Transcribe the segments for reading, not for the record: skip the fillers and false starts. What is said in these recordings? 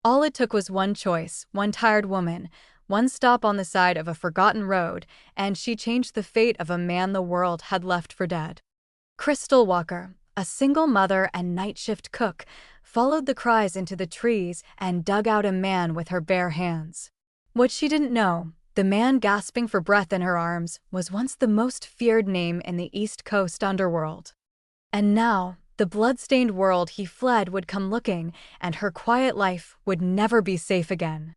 All it took was one choice, one tired woman, one stop on the side of a forgotten road, and she changed the fate of a man the world had left for dead. Crystal Walker, a single mother and night shift cook, followed the cries into the trees and dug out a man with her bare hands. What she didn't know, the man gasping for breath in her arms was once the most feared name in the East Coast underworld. And now, the bloodstained world he fled would come looking, and her quiet life would never be safe again.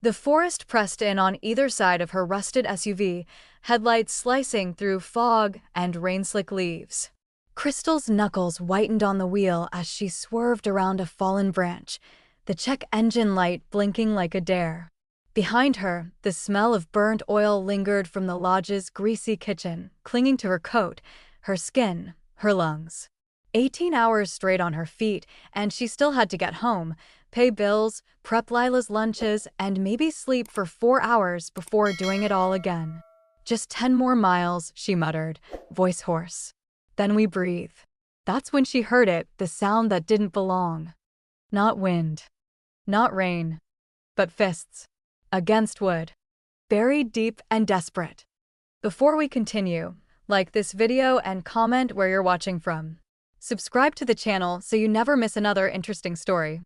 The forest pressed in on either side of her rusted SUV, headlights slicing through fog and rain-slick leaves. Crystal's knuckles whitened on the wheel as she swerved around a fallen branch, the check engine light blinking like a dare. Behind her, the smell of burnt oil lingered from the lodge's greasy kitchen, clinging to her coat, her skin, her lungs. 18 hours straight on her feet, and she still had to get home, pay bills, prep Lila's lunches, and maybe sleep for 4 hours before doing it all again. Just 10 more miles, she muttered, voice hoarse. Then we breathe. That's when she heard it, the sound that didn't belong. Not wind. Not rain. But fists. Against wood. Buried deep and desperate. Before we continue, like this video and comment where you're watching from. Subscribe to the channel so you never miss another interesting story.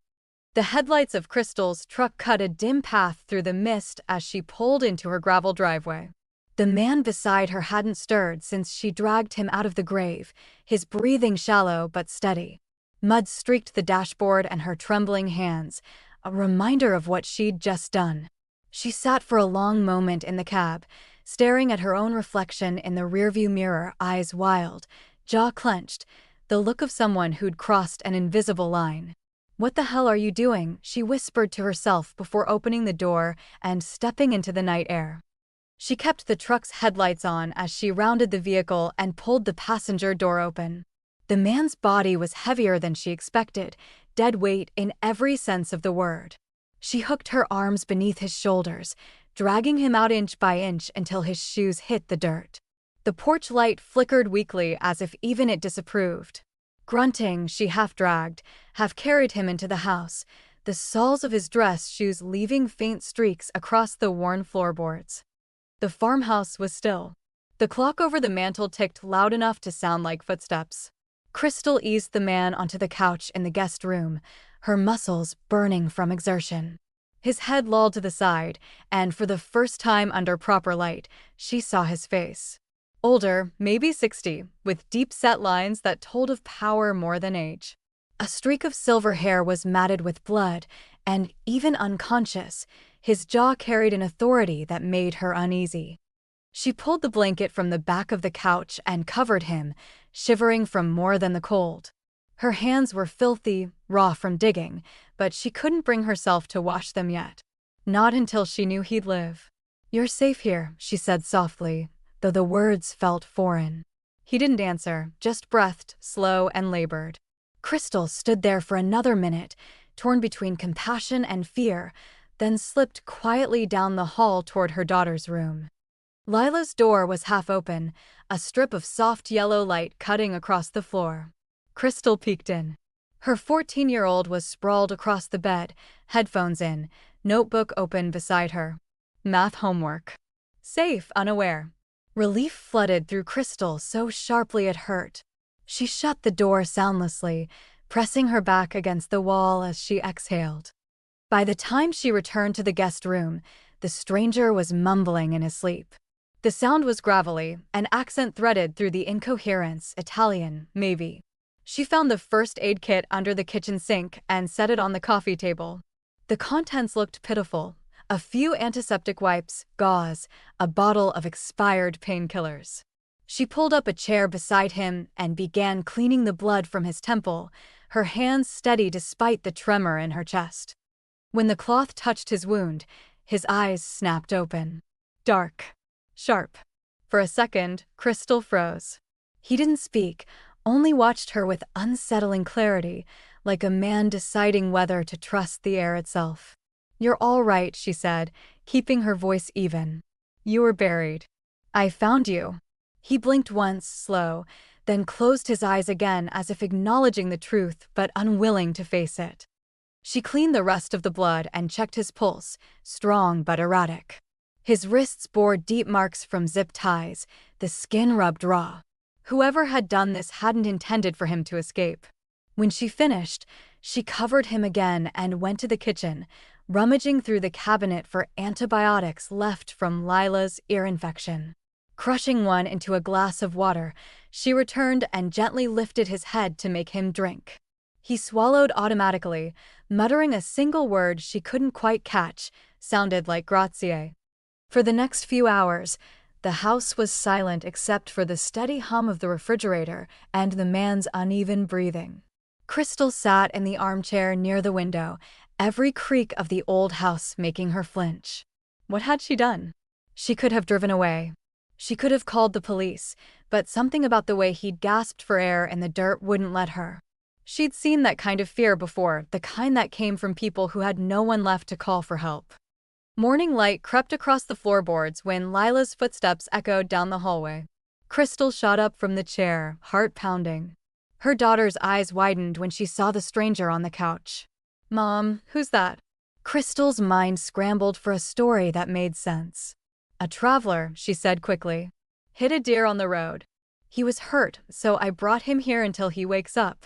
The headlights of Crystal's truck cut a dim path through the mist as she pulled into her gravel driveway. The man beside her hadn't stirred since she dragged him out of the grave, his breathing shallow but steady. Mud streaked the dashboard and her trembling hands, a reminder of what she'd just done. She sat for a long moment in the cab, staring at her own reflection in the rearview mirror, eyes wild, jaw clenched, the look of someone who'd crossed an invisible line. "What the hell are you doing?" she whispered to herself before opening the door and stepping into the night air. She kept the truck's headlights on as she rounded the vehicle and pulled the passenger door open. The man's body was heavier than she expected, dead weight in every sense of the word. She hooked her arms beneath his shoulders, dragging him out inch by inch until his shoes hit the dirt. The porch light flickered weakly as if even it disapproved. Grunting, she half-dragged, half-carried him into the house, the soles of his dress shoes leaving faint streaks across the worn floorboards. The farmhouse was still. The clock over the mantel ticked loud enough to sound like footsteps. Crystal eased the man onto the couch in the guest room, her muscles burning from exertion. His head lolled to the side, and for the first time under proper light, she saw his face. Older, maybe 60, with deep-set lines that told of power more than age. A streak of silver hair was matted with blood, and, even unconscious, his jaw carried an authority that made her uneasy. She pulled the blanket from the back of the couch and covered him, shivering from more than the cold. Her hands were filthy, raw from digging, but she couldn't bring herself to wash them yet. Not until she knew he'd live. "You're safe here," she said softly, though the words felt foreign. He didn't answer, just breathed, slow and labored. Crystal stood there for another minute, torn between compassion and fear, then slipped quietly down the hall toward her daughter's room. Lila's door was half open, a strip of soft yellow light cutting across the floor. Crystal peeked in. Her 14-year-old was sprawled across the bed, headphones in, notebook open beside her. Math homework. Safe, unaware. Relief flooded through Crystal so sharply it hurt. She shut the door soundlessly, pressing her back against the wall as she exhaled. By the time she returned to the guest room, the stranger was mumbling in his sleep. The sound was gravelly, an accent threaded through the incoherence, Italian, maybe. She found the first aid kit under the kitchen sink and set it on the coffee table. The contents looked pitiful. A few antiseptic wipes, gauze, a bottle of expired painkillers. She pulled up a chair beside him and began cleaning the blood from his temple, her hands steady despite the tremor in her chest. When the cloth touched his wound, his eyes snapped open. Dark. Sharp. For a second, Crystal froze. He didn't speak, only watched her with unsettling clarity, like a man deciding whether to trust the air itself. "You're all right," she said, keeping her voice even. "You were buried. I found you." He blinked once, slow, then closed his eyes again as if acknowledging the truth but unwilling to face it. She cleaned the rest of the blood and checked his pulse, strong but erratic. His wrists bore deep marks from zip ties, the skin rubbed raw. Whoever had done this hadn't intended for him to escape. When she finished, she covered him again and went to the kitchen, rummaging through the cabinet for antibiotics left from Lila's ear infection. Crushing one into a glass of water, she returned and gently lifted his head to make him drink. He swallowed automatically, muttering a single word she couldn't quite catch, sounded like grazie. For the next few hours, the house was silent except for the steady hum of the refrigerator and the man's uneven breathing. Crystal sat in the armchair near the window, every creak of the old house making her flinch. What had she done? She could have driven away. She could have called the police, but something about the way he'd gasped for air in the dirt wouldn't let her. She'd seen that kind of fear before, the kind that came from people who had no one left to call for help. Morning light crept across the floorboards when Lila's footsteps echoed down the hallway. Crystal shot up from the chair, heart pounding. Her daughter's eyes widened when she saw the stranger on the couch. "Mom, who's that?" Crystal's mind scrambled for a story that made sense. "A traveler," she said quickly. "Hit a deer on the road. He was hurt, so I brought him here until he wakes up."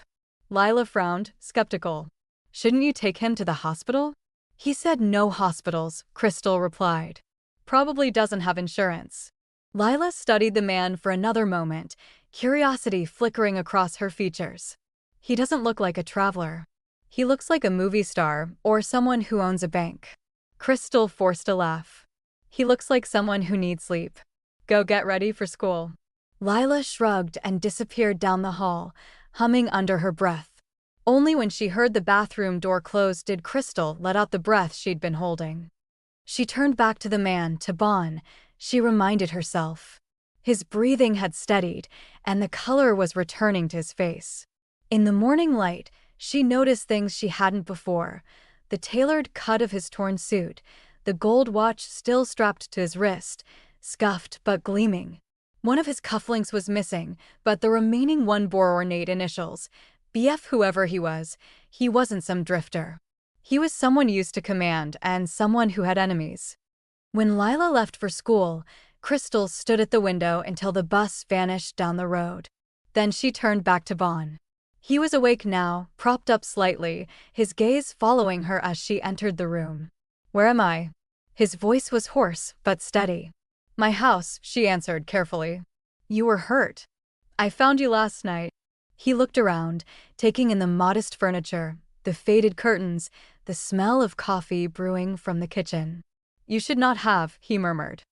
Lila frowned, skeptical. "Shouldn't you take him to the hospital?" "He said no hospitals," Crystal replied. "Probably doesn't have insurance." Lila studied the man for another moment, curiosity flickering across her features. "He doesn't look like a traveler. He looks like a movie star or someone who owns a bank." Crystal forced a laugh. "He looks like someone who needs sleep. Go get ready for school." Lila shrugged and disappeared down the hall, humming under her breath. Only when she heard the bathroom door close did Crystal let out the breath she'd been holding. She turned back to the man, to Bon, she reminded herself. His breathing had steadied, and the color was returning to his face. In the morning light, she noticed things she hadn't before: the tailored cut of his torn suit, the gold watch still strapped to his wrist, scuffed but gleaming. One of his cufflinks was missing, but the remaining one bore ornate initials. BF whoever he wasn't some drifter. He was someone used to command and someone who had enemies. When Lila left for school, Crystal stood at the window until the bus vanished down the road. Then she turned back to Bon. He was awake now, propped up slightly, his gaze following her as she entered the room. "Where am I?" His voice was hoarse but steady. "My house," she answered carefully. "You were hurt. I found you last night." He looked around, taking in the modest furniture, the faded curtains, the smell of coffee brewing from the kitchen. "You should not have," he murmured.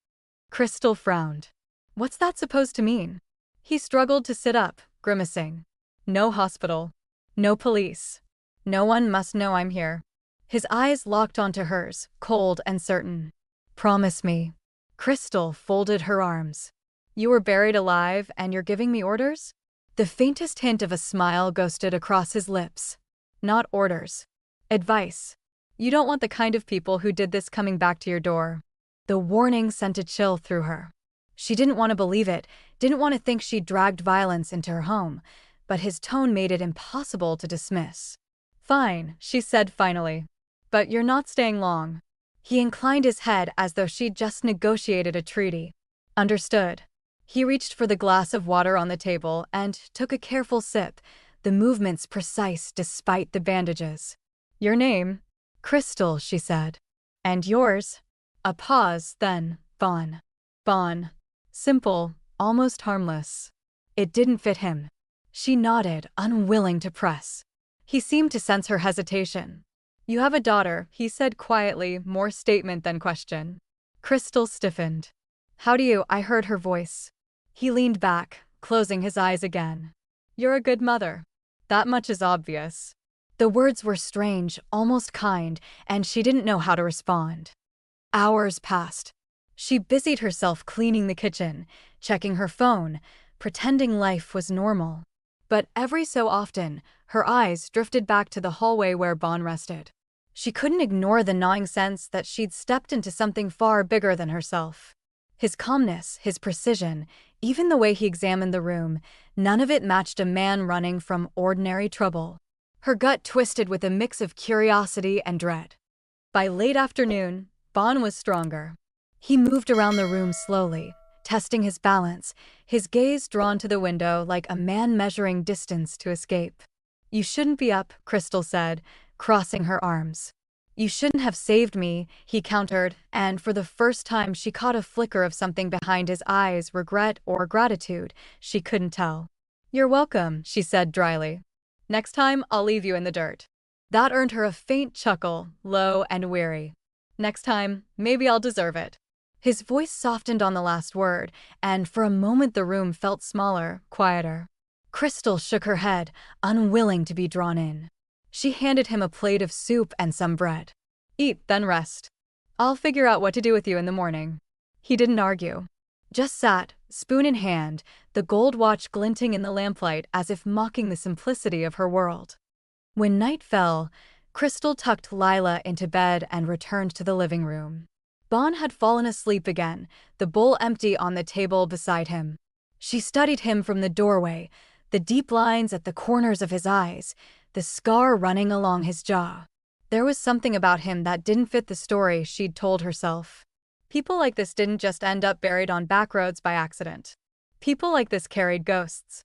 Crystal frowned. "What's that supposed to mean?" He struggled to sit up, grimacing. "No hospital. No police. No one must know I'm here." His eyes locked onto hers, cold and certain. "Promise me." Crystal folded her arms. "You were buried alive and you're giving me orders?" The faintest hint of a smile ghosted across his lips. "Not orders. Advice. You don't want the kind of people who did this coming back to your door." The warning sent a chill through her. She didn't want to believe it, didn't want to think she'd dragged violence into her home, but his tone made it impossible to dismiss. "Fine," she said finally. "But you're not staying long." He inclined his head as though she'd just negotiated a treaty. "Understood." He reached for the glass of water on the table and took a careful sip, the movements precise despite the bandages. "Your name?" "Crystal," she said. "And yours?" A pause, then, "Bon." "Bon." Simple, almost harmless. It didn't fit him. She nodded, unwilling to press. He seemed to sense her hesitation. "You have a daughter," he said quietly, more statement than question. Crystal stiffened. "How do you?" I heard her voice. He leaned back, closing his eyes again. "You're a good mother. That much is obvious." The words were strange, almost kind, and she didn't know how to respond. Hours passed. She busied herself cleaning the kitchen, checking her phone, pretending life was normal. But every so often, her eyes drifted back to the hallway where Bon rested. She couldn't ignore the gnawing sense that she'd stepped into something far bigger than herself. His calmness, his precision, even the way he examined the room, none of it matched a man running from ordinary trouble. Her gut twisted with a mix of curiosity and dread. By late afternoon, Bon was stronger. He moved around the room slowly, testing his balance, his gaze drawn to the window like a man measuring distance to escape. "You shouldn't be up," Crystal said, crossing her arms. "You shouldn't have saved me," he countered, and for the first time she caught a flicker of something behind his eyes, regret or gratitude, she couldn't tell. "You're welcome," she said dryly. "Next time, I'll leave you in the dirt." That earned her a faint chuckle, low and weary. "Next time, maybe I'll deserve it." His voice softened on the last word, and for a moment the room felt smaller, quieter. Crystal shook her head, unwilling to be drawn in. She handed him a plate of soup and some bread. "Eat, then rest. I'll figure out what to do with you in the morning." He didn't argue. Just sat, spoon in hand, the gold watch glinting in the lamplight as if mocking the simplicity of her world. When night fell, Crystal tucked Lila into bed and returned to the living room. Bon had fallen asleep again, the bowl empty on the table beside him. She studied him from the doorway, the deep lines at the corners of his eyes, the scar running along his jaw. There was something about him that didn't fit the story she'd told herself. People like this didn't just end up buried on back roads by accident. People like this carried ghosts.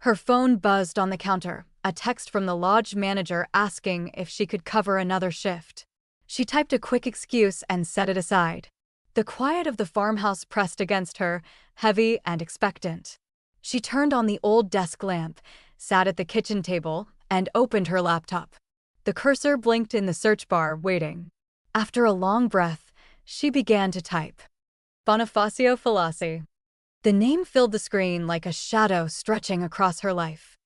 Her phone buzzed on the counter, a text from the lodge manager asking if she could cover another shift. She typed a quick excuse and set it aside. The quiet of the farmhouse pressed against her, heavy and expectant. She turned on the old desk lamp, sat at the kitchen table, and opened her laptop. The cursor blinked in the search bar, waiting. After a long breath, she began to type. Bonifacio Fallaci. The name filled the screen like a shadow stretching across her life.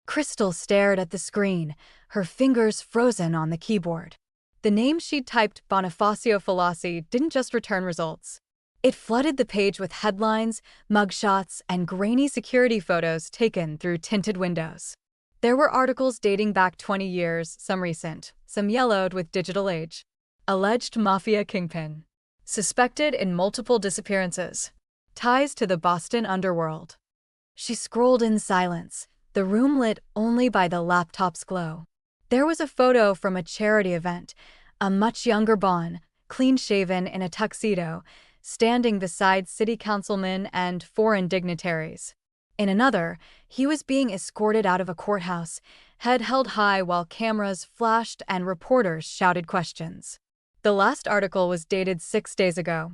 Crystal stared at the screen, her fingers frozen on the keyboard. The name she'd typed, Bonifacio Fallaci, didn't just return results. It flooded the page with headlines, mugshots, and grainy security photos taken through tinted windows. There were articles dating back 20 years, some recent, some yellowed with digital age. Alleged Mafia kingpin. Suspected in multiple disappearances. Ties to the Boston underworld. She scrolled in silence, the room lit only by the laptop's glow. There was a photo from a charity event, a much younger Bon, clean-shaven in a tuxedo, standing beside city councilmen and foreign dignitaries. In another, he was being escorted out of a courthouse, head held high while cameras flashed and reporters shouted questions. The last article was dated 6 days ago.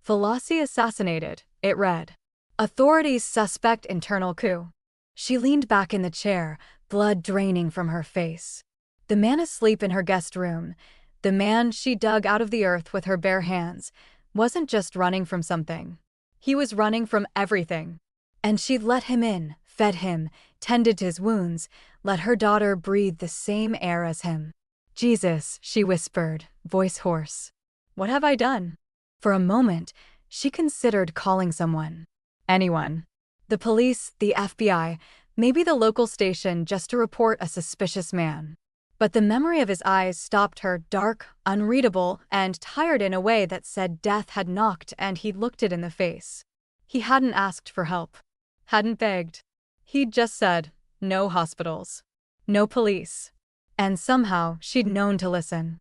Fallaci assassinated, it read. Authorities suspect internal coup. She leaned back in the chair, blood draining from her face. The man asleep in her guest room, the man she dug out of the earth with her bare hands, wasn't just running from something. He was running from everything. And she'd let him in, fed him, tended to his wounds, let her daughter breathe the same air as him. Jesus, she whispered, voice hoarse. What have I done? For a moment, she considered calling someone. Anyone. The police, the FBI, maybe the local station just to report a suspicious man. But the memory of his eyes stopped her, dark, unreadable, and tired in a way that said death had knocked and he'd looked it in the face. He hadn't asked for help. Hadn't begged. He'd just said, no hospitals. No police. And somehow, she'd known to listen.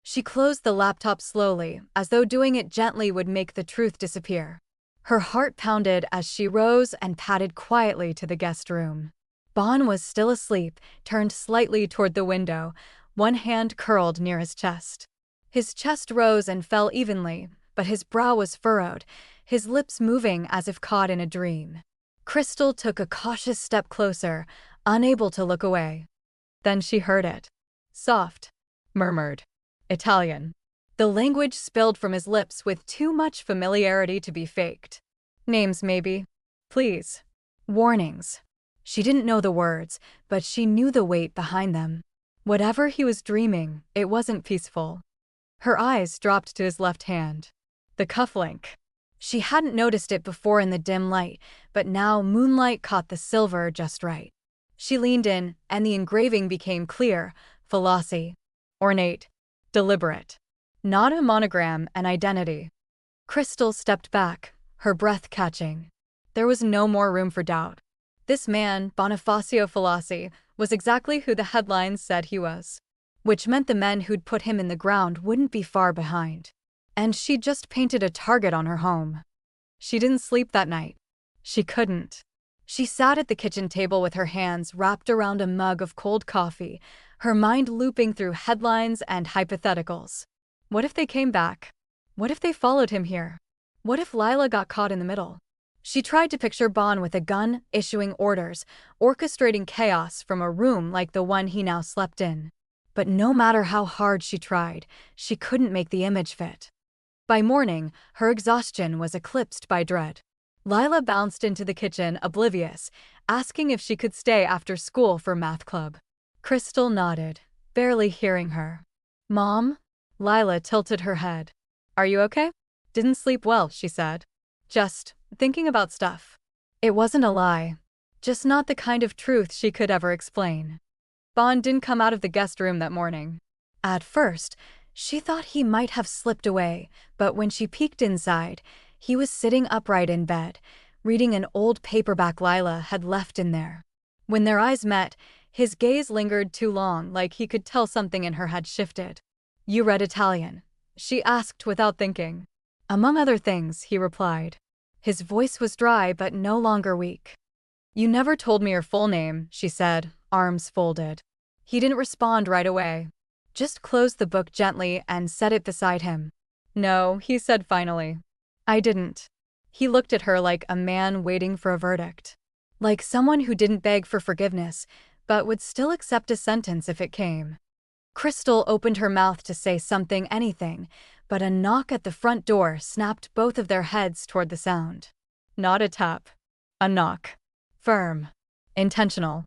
She closed the laptop slowly, as though doing it gently would make the truth disappear. Her heart pounded as she rose and padded quietly to the guest room. Bon was still asleep, turned slightly toward the window, one hand curled near his chest. His chest rose and fell evenly, but his brow was furrowed, his lips moving as if caught in a dream. Crystal took a cautious step closer, unable to look away. Then she heard it. Soft. Murmured. Italian. The language spilled from his lips with too much familiarity to be faked. Names, maybe. Please. Warnings. She didn't know the words, but she knew the weight behind them. Whatever he was dreaming, it wasn't peaceful. Her eyes dropped to his left hand. The cufflink. She hadn't noticed it before in the dim light, but now moonlight caught the silver just right. She leaned in, and the engraving became clear, Fallaci. Ornate. Deliberate. Not a monogram, an identity. Crystal stepped back, her breath catching. There was no more room for doubt. This man, Bonifacio Fallaci, was exactly who the headlines said he was. Which meant the men who'd put him in the ground wouldn't be far behind. And she'd just painted a target on her home. She didn't sleep that night. She couldn't. She sat at the kitchen table with her hands wrapped around a mug of cold coffee, her mind looping through headlines and hypotheticals. What if they came back? What if they followed him here? What if Lila got caught in the middle? She tried to picture Bon with a gun, issuing orders, orchestrating chaos from a room like the one he now slept in. But no matter how hard she tried, she couldn't make the image fit. By morning, her exhaustion was eclipsed by dread. Lila bounced into the kitchen, oblivious, asking if she could stay after school for math club. Crystal nodded, barely hearing her. "Mom?" Lila tilted her head. "Are you okay?" "Didn't sleep well," she said. "Just thinking about stuff." It wasn't a lie. Just not the kind of truth she could ever explain. Bon didn't come out of the guest room that morning. At first, she thought he might have slipped away, but when she peeked inside, he was sitting upright in bed, reading an old paperback Lila had left in there. When their eyes met, his gaze lingered too long, like he could tell something in her had shifted. "You read Italian?" she asked without thinking. "Among other things," he replied. His voice was dry but no longer weak. "You never told me your full name," she said, arms folded. He didn't respond right away. Just closed the book gently and set it beside him. "No," he said finally. "I didn't." He looked at her like a man waiting for a verdict. Like someone who didn't beg for forgiveness, but would still accept a sentence if it came. Crystal opened her mouth to say something, anything, but a knock at the front door snapped both of their heads toward the sound. Not a tap. A knock. Firm. Intentional.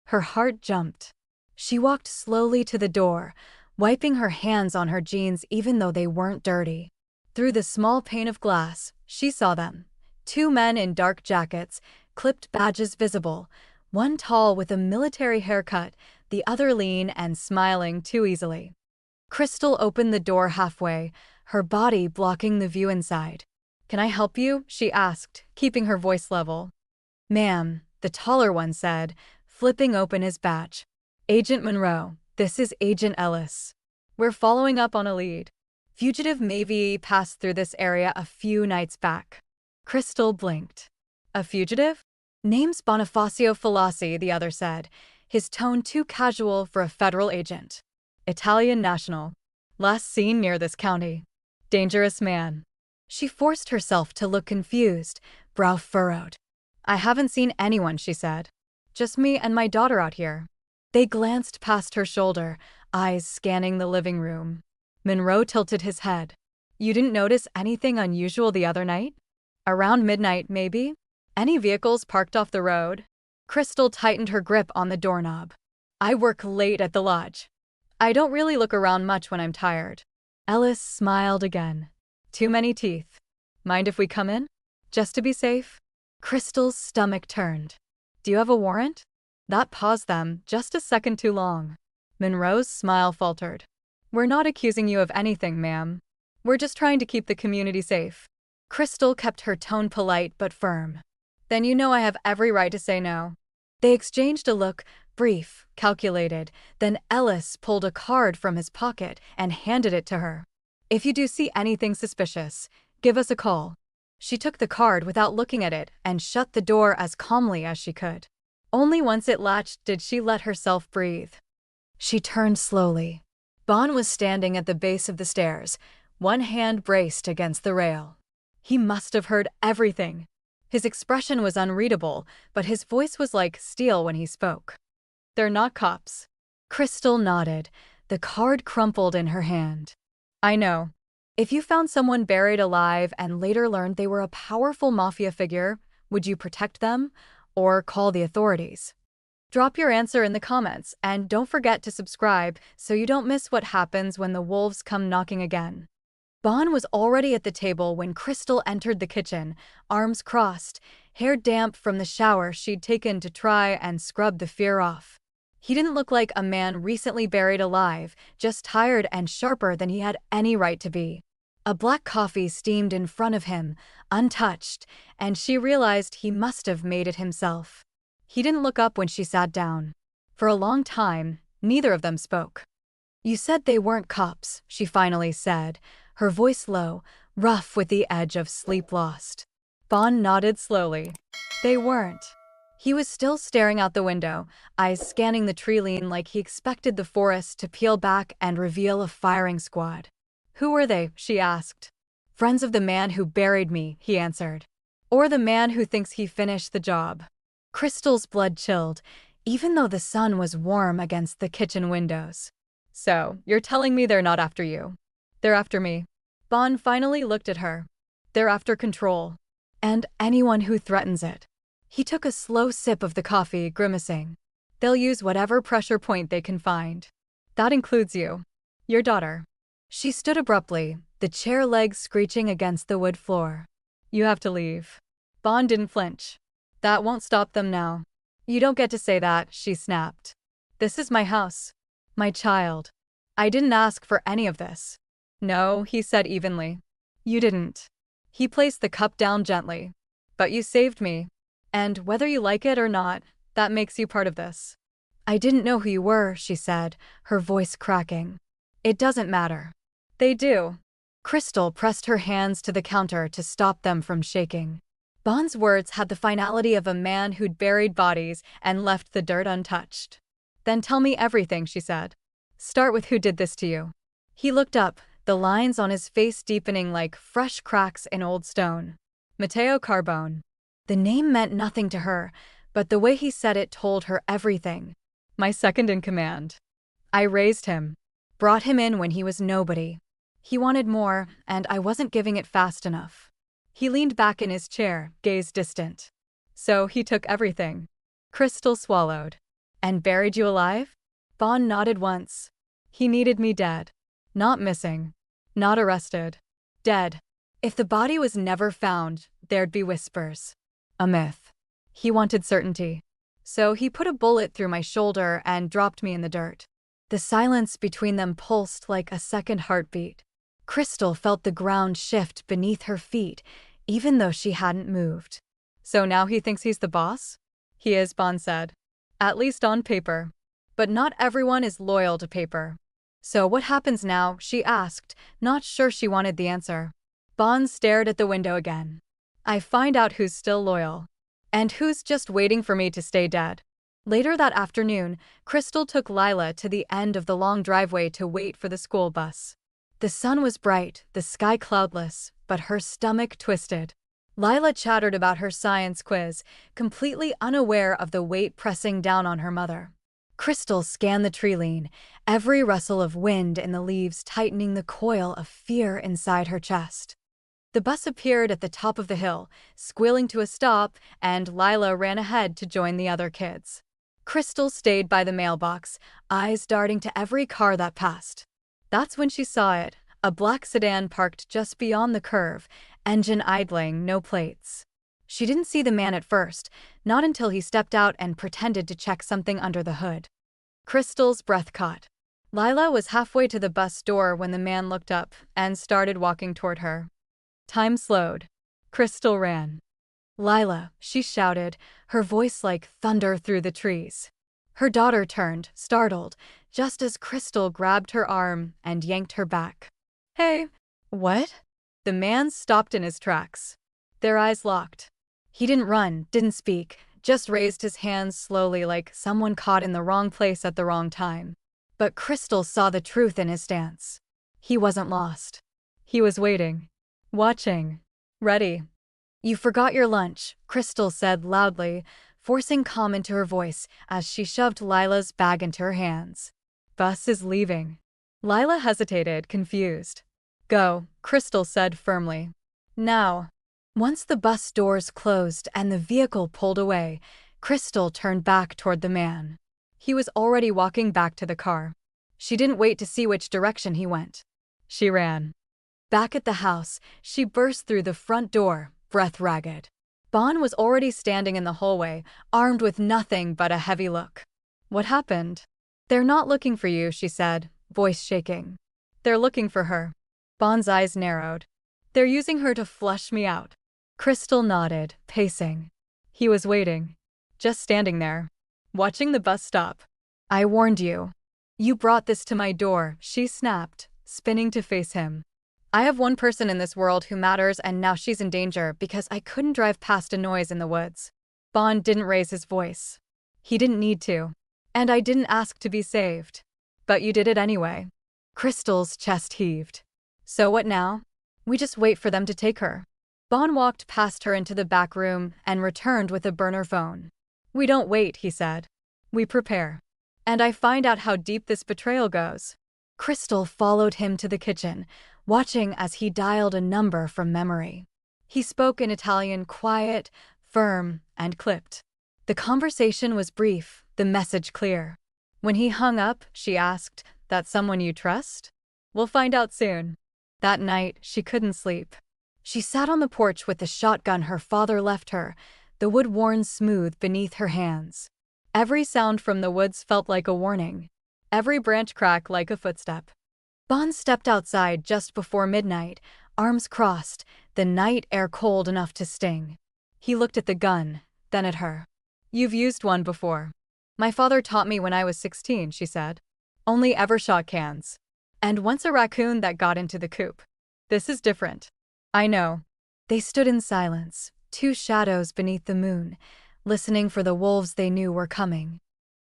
Her heart jumped. She walked slowly to the door, wiping her hands on her jeans even though they weren't dirty. Through the small pane of glass, she saw them. Two men in dark jackets, clipped badges visible, one tall with a military haircut, the other lean and smiling too easily. Crystal opened the door halfway, her body blocking the view inside. "Can I help you?" she asked, keeping her voice level. "Ma'am," the taller one said, flipping open his badge. "Agent Monroe, this is Agent Ellis. We're following up on a lead. Fugitive Mafia passed through this area a few nights back." Crystal blinked. "A fugitive?" "Name's Bonifacio Fallaci," the other said, his tone too casual for a federal agent. "Italian national. Last seen near this county. Dangerous man." She forced herself to look confused, brow furrowed. "I haven't seen anyone," she said. "Just me and my daughter out here." They glanced past her shoulder, eyes scanning the living room. Monroe tilted his head. "You didn't notice anything unusual the other night? Around midnight, maybe? Any vehicles parked off the road?" Crystal tightened her grip on the doorknob. "I work late at the lodge. I don't really look around much when I'm tired." Ellis smiled again. "Too many teeth. Mind if we come in? Just to be safe?" Crystal's stomach turned. "Do you have a warrant?" That paused them just a second too long. Monroe's smile faltered. "We're not accusing you of anything, ma'am. We're just trying to keep the community safe." Crystal kept her tone polite but firm. "Then you know I have every right to say no." They exchanged a look, brief, calculated, then Ellis pulled a card from his pocket and handed it to her. "If you do see anything suspicious, give us a call." She took the card without looking at it and shut the door as calmly as she could. Only once it latched did she let herself breathe. She turned slowly. Bon was standing at the base of the stairs, one hand braced against the rail. He must have heard everything. His expression was unreadable, but his voice was like steel when he spoke. "They're not cops." Crystal nodded, the card crumpled in her hand. "I know. If you found someone buried alive and later learned they were a powerful mafia figure, would you protect them or call the authorities? Drop your answer in the comments and don't forget to subscribe so you don't miss what happens when the wolves come knocking again. Bon was already at the table when Crystal entered the kitchen, arms crossed, hair damp from the shower she'd taken to try and scrub the fear off. He didn't look like a man recently buried alive, just tired and sharper than he had any right to be. A black coffee steamed in front of him, untouched, and she realized he must have made it himself. He didn't look up when she sat down. For a long time, neither of them spoke. "You said they weren't cops," she finally said, her voice low, rough with the edge of sleep lost. Bon nodded slowly. They weren't. He was still staring out the window, eyes scanning the tree line like he expected the forest to peel back and reveal a firing squad. "Who were they?" she asked. "Friends of the man who buried me," he answered. "Or the man who thinks he finished the job." Crystal's blood chilled, even though the sun was warm against the kitchen windows. "So, you're telling me they're not after you? They're after me." Bon finally looked at her. "They're after control. And anyone who threatens it." He took a slow sip of the coffee, grimacing. "They'll use whatever pressure point they can find. That includes you. Your daughter." She stood abruptly, the chair legs screeching against the wood floor. "You have to leave." Bon didn't flinch. "That won't stop them now." "You don't get to say that," she snapped. "This is my house. My child. I didn't ask for any of this." "No," he said evenly. "You didn't." He placed the cup down gently. "But you saved me. And whether you like it or not, that makes you part of this." "I didn't know who you were," she said, her voice cracking. "It doesn't matter." "They do." Crystal pressed her hands to the counter to stop them from shaking. Bon's words had the finality of a man who'd buried bodies and left the dirt untouched. "Then tell me everything," she said. "Start with who did this to you." He looked up, the lines on his face deepening like fresh cracks in old stone. "Matteo Carbone." The name meant nothing to her, but the way he said it told her everything. "My second in command. I raised him. Brought him in when he was nobody. He wanted more, and I wasn't giving it fast enough." He leaned back in his chair, gaze distant. "So he took everything." Crystal swallowed. "And buried you alive?" Bon nodded once. "He needed me dead. Not missing. Not arrested. Dead. If the body was never found, there'd be whispers. A myth. He wanted certainty. So he put a bullet through my shoulder and dropped me in the dirt." The silence between them pulsed like a second heartbeat. Crystal felt the ground shift beneath her feet, even though she hadn't moved. "So now he thinks he's the boss?" "He is," Bon said. "At least on paper. But not everyone is loyal to paper." "So what happens now?" she asked, not sure she wanted the answer. Bon stared at the window again. "I find out who's still loyal. And who's just waiting for me to stay dead." Later that afternoon, Crystal took Lila to the end of the long driveway to wait for the school bus. The sun was bright, the sky cloudless, but her stomach twisted. Lila chattered about her science quiz, completely unaware of the weight pressing down on her mother. Crystal scanned the tree line, every rustle of wind in the leaves tightening the coil of fear inside her chest. The bus appeared at the top of the hill, squealing to a stop, and Lila ran ahead to join the other kids. Crystal stayed by the mailbox, eyes darting to every car that passed. That's when she saw it, a black sedan parked just beyond the curve, engine idling, no plates. She didn't see the man at first, not until he stepped out and pretended to check something under the hood. Crystal's breath caught. Lila was halfway to the bus door when the man looked up and started walking toward her. Time slowed. Crystal ran. "Lila," she shouted, her voice like thunder through the trees. Her daughter turned, startled, just as Crystal grabbed her arm and yanked her back. "Hey." "What?" The man stopped in his tracks. Their eyes locked. He didn't run, didn't speak, just raised his hands slowly like someone caught in the wrong place at the wrong time. But Crystal saw the truth in his stance. He wasn't lost. He was waiting. Watching. Ready. "You forgot your lunch," Crystal said loudly, forcing calm into her voice as she shoved Lila's bag into her hands. "Bus is leaving." Lila hesitated, confused. "Go," Crystal said firmly. "Now." Once the bus doors closed and the vehicle pulled away, Crystal turned back toward the man. He was already walking back to the car. She didn't wait to see which direction he went. She ran. Back at the house, she burst through the front door, breath ragged. Bon was already standing in the hallway, armed with nothing but a heavy look. "What happened?" "They're not looking for you," she said, voice shaking. "They're looking for her." Bon's eyes narrowed. "They're using her to flush me out." Crystal nodded, pacing. He was waiting. Just standing there. Watching the bus stop. I warned you. You brought this to my door, she snapped, spinning to face him. I have one person in this world who matters, and now she's in danger because I couldn't drive past a noise in the woods. Bond didn't raise his voice. He didn't need to. And I didn't ask to be saved. But you did it anyway. Crystal's chest heaved. So what now? We just wait for them to take her. Bond walked past her into the back room and returned with a burner phone. We don't wait, he said. We prepare. And I find out how deep this betrayal goes. Crystal followed him to the kitchen, watching as he dialed a number from memory. He spoke in Italian, quiet, firm, and clipped. The conversation was brief, the message clear. When he hung up, she asked, "That someone you trust?" "We'll find out soon." That night, she couldn't sleep. She sat on the porch with the shotgun her father left her, the wood worn smooth beneath her hands. Every sound from the woods felt like a warning. Every branch cracked like a footstep. Bond stepped outside just before midnight, arms crossed, the night air cold enough to sting. He looked at the gun, then at her. "You've used one before." "My father taught me when I was 16, she said. "Only ever shot cans. And once a raccoon that got into the coop. This is different." "I know." They stood in silence, two shadows beneath the moon, listening for the wolves they knew were coming.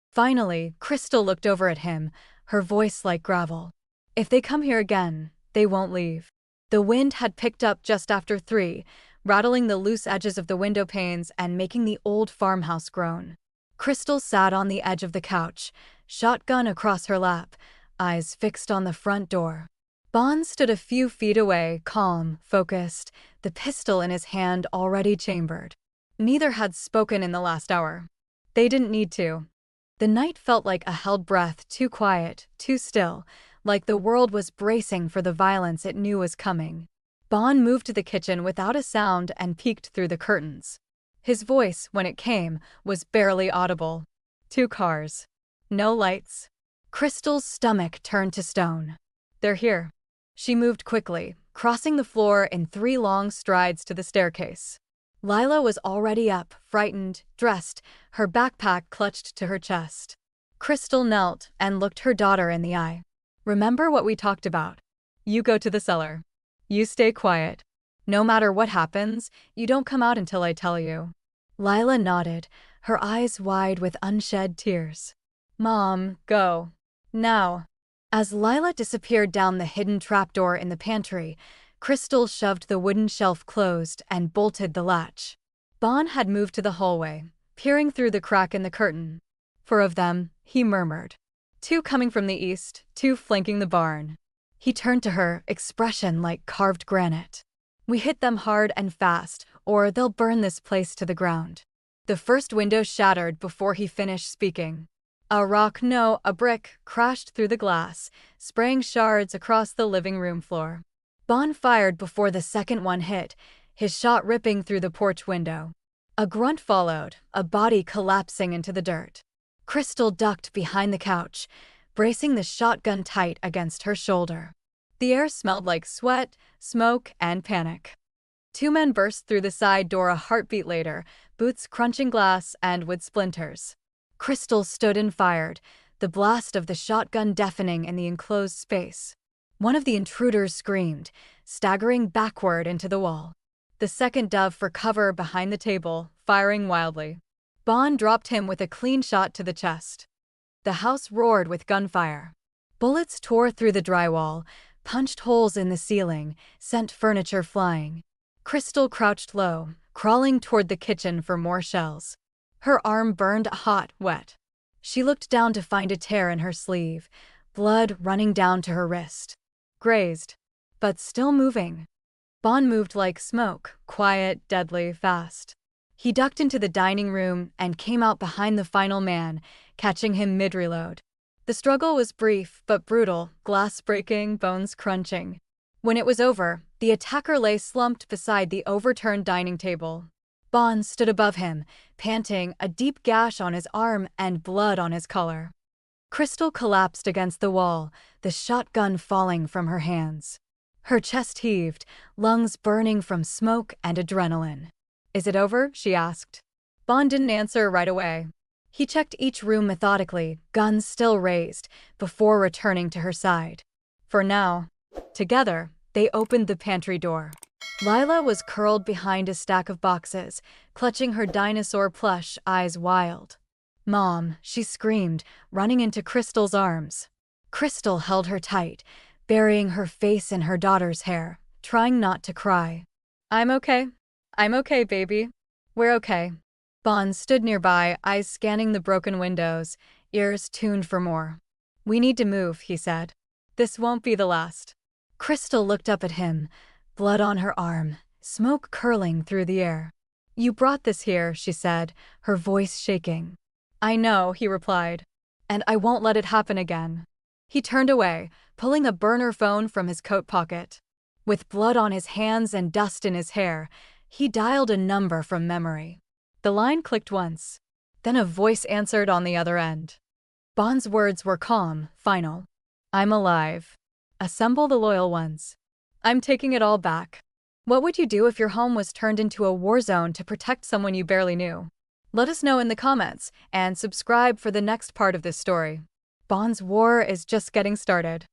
Finally, Crystal looked over at him, her voice like gravel. "If they come here again, they won't leave." The wind had picked up just after 3, rattling the loose edges of the window panes and making the old farmhouse groan. Crystal sat on the edge of the couch, shotgun across her lap, eyes fixed on the front door. Bond stood a few feet away, calm, focused, the pistol in his hand already chambered. Neither had spoken in the last hour. They didn't need to. The night felt like a held breath, too quiet, too still, like the world was bracing for the violence it knew was coming. Bond moved to the kitchen without a sound and peeked through the curtains. His voice, when it came, was barely audible. 2 cars. No lights. Crystal's stomach turned to stone. "They're here." She moved quickly, crossing the floor in 3 long strides to the staircase. Lila was already up, frightened, dressed, her backpack clutched to her chest. Crystal knelt and looked her daughter in the eye. "Remember what we talked about. You go to the cellar. You stay quiet. No matter what happens, you don't come out until I tell you." Lila nodded, her eyes wide with unshed tears. "Mom, go. Now." As Lila disappeared down the hidden trapdoor in the pantry, Crystal shoved the wooden shelf closed and bolted the latch. Bond had moved to the hallway, peering through the crack in the curtain. 4 of them, he murmured. 2 coming from the east, 2 flanking the barn. He turned to her, expression like carved granite. "We hit them hard and fast, or they'll burn this place to the ground." The first window shattered before he finished speaking. A brick, crashed through the glass, spraying shards across the living room floor. Bond fired before the second one hit, his shot ripping through the porch window. A grunt followed, a body collapsing into the dirt. Crystal ducked behind the couch, bracing the shotgun tight against her shoulder. The air smelled like sweat, smoke, and panic. 2 men burst through the side door a heartbeat later, boots crunching glass and wood splinters. Crystal stood and fired, the blast of the shotgun deafening in the enclosed space. One of the intruders screamed, staggering backward into the wall. The second dove for cover behind the table, firing wildly. Bond dropped him with a clean shot to the chest. The house roared with gunfire. Bullets tore through the drywall, punched holes in the ceiling, sent furniture flying. Crystal crouched low, crawling toward the kitchen for more shells. Her arm burned hot, wet. She looked down to find a tear in her sleeve, blood running down to her wrist. Grazed, but still moving. Bond moved like smoke, quiet, deadly, fast. He ducked into the dining room and came out behind the final man, catching him mid-reload. The struggle was brief but brutal, glass breaking, bones crunching. When it was over, the attacker lay slumped beside the overturned dining table. Bond stood above him, panting, a deep gash on his arm and blood on his collar. Crystal collapsed against the wall, the shotgun falling from her hands. Her chest heaved, lungs burning from smoke and adrenaline. "Is it over?" she asked. Bond didn't answer right away. He checked each room methodically, guns still raised, before returning to her side. For now, together, they opened the pantry door. Lila was curled behind a stack of boxes, clutching her dinosaur plush, eyes wild. "Mom," she screamed, running into Crystal's arms. Crystal held her tight, burying her face in her daughter's hair, trying not to cry. "I'm okay. I'm okay, baby. We're okay." Bon stood nearby, eyes scanning the broken windows, ears tuned for more. "We need to move," he said. "This won't be the last." Crystal looked up at him, blood on her arm, smoke curling through the air. "You brought this here," she said, her voice shaking. "I know," he replied. "And I won't let it happen again." He turned away, pulling a burner phone from his coat pocket. With blood on his hands and dust in his hair, he dialed a number from memory. The line clicked once. Then a voice answered on the other end. Bon's words were calm, final. "I'm alive. Assemble the loyal ones. I'm taking it all back." What would you do if your home was turned into a war zone to protect someone you barely knew? Let us know in the comments, and subscribe for the next part of this story. Bon's war is just getting started.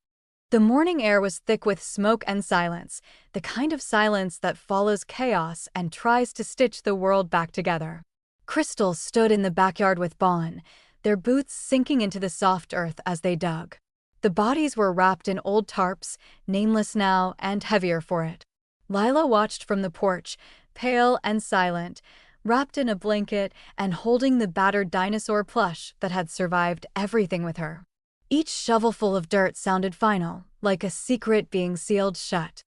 The morning air was thick with smoke and silence, the kind of silence that follows chaos and tries to stitch the world back together. Crystal stood in the backyard with Bon, their boots sinking into the soft earth as they dug. The bodies were wrapped in old tarps, nameless now and heavier for it. Lila watched from the porch, pale and silent, wrapped in a blanket and holding the battered dinosaur plush that had survived everything with her. Each shovelful of dirt sounded final, like a secret being sealed shut.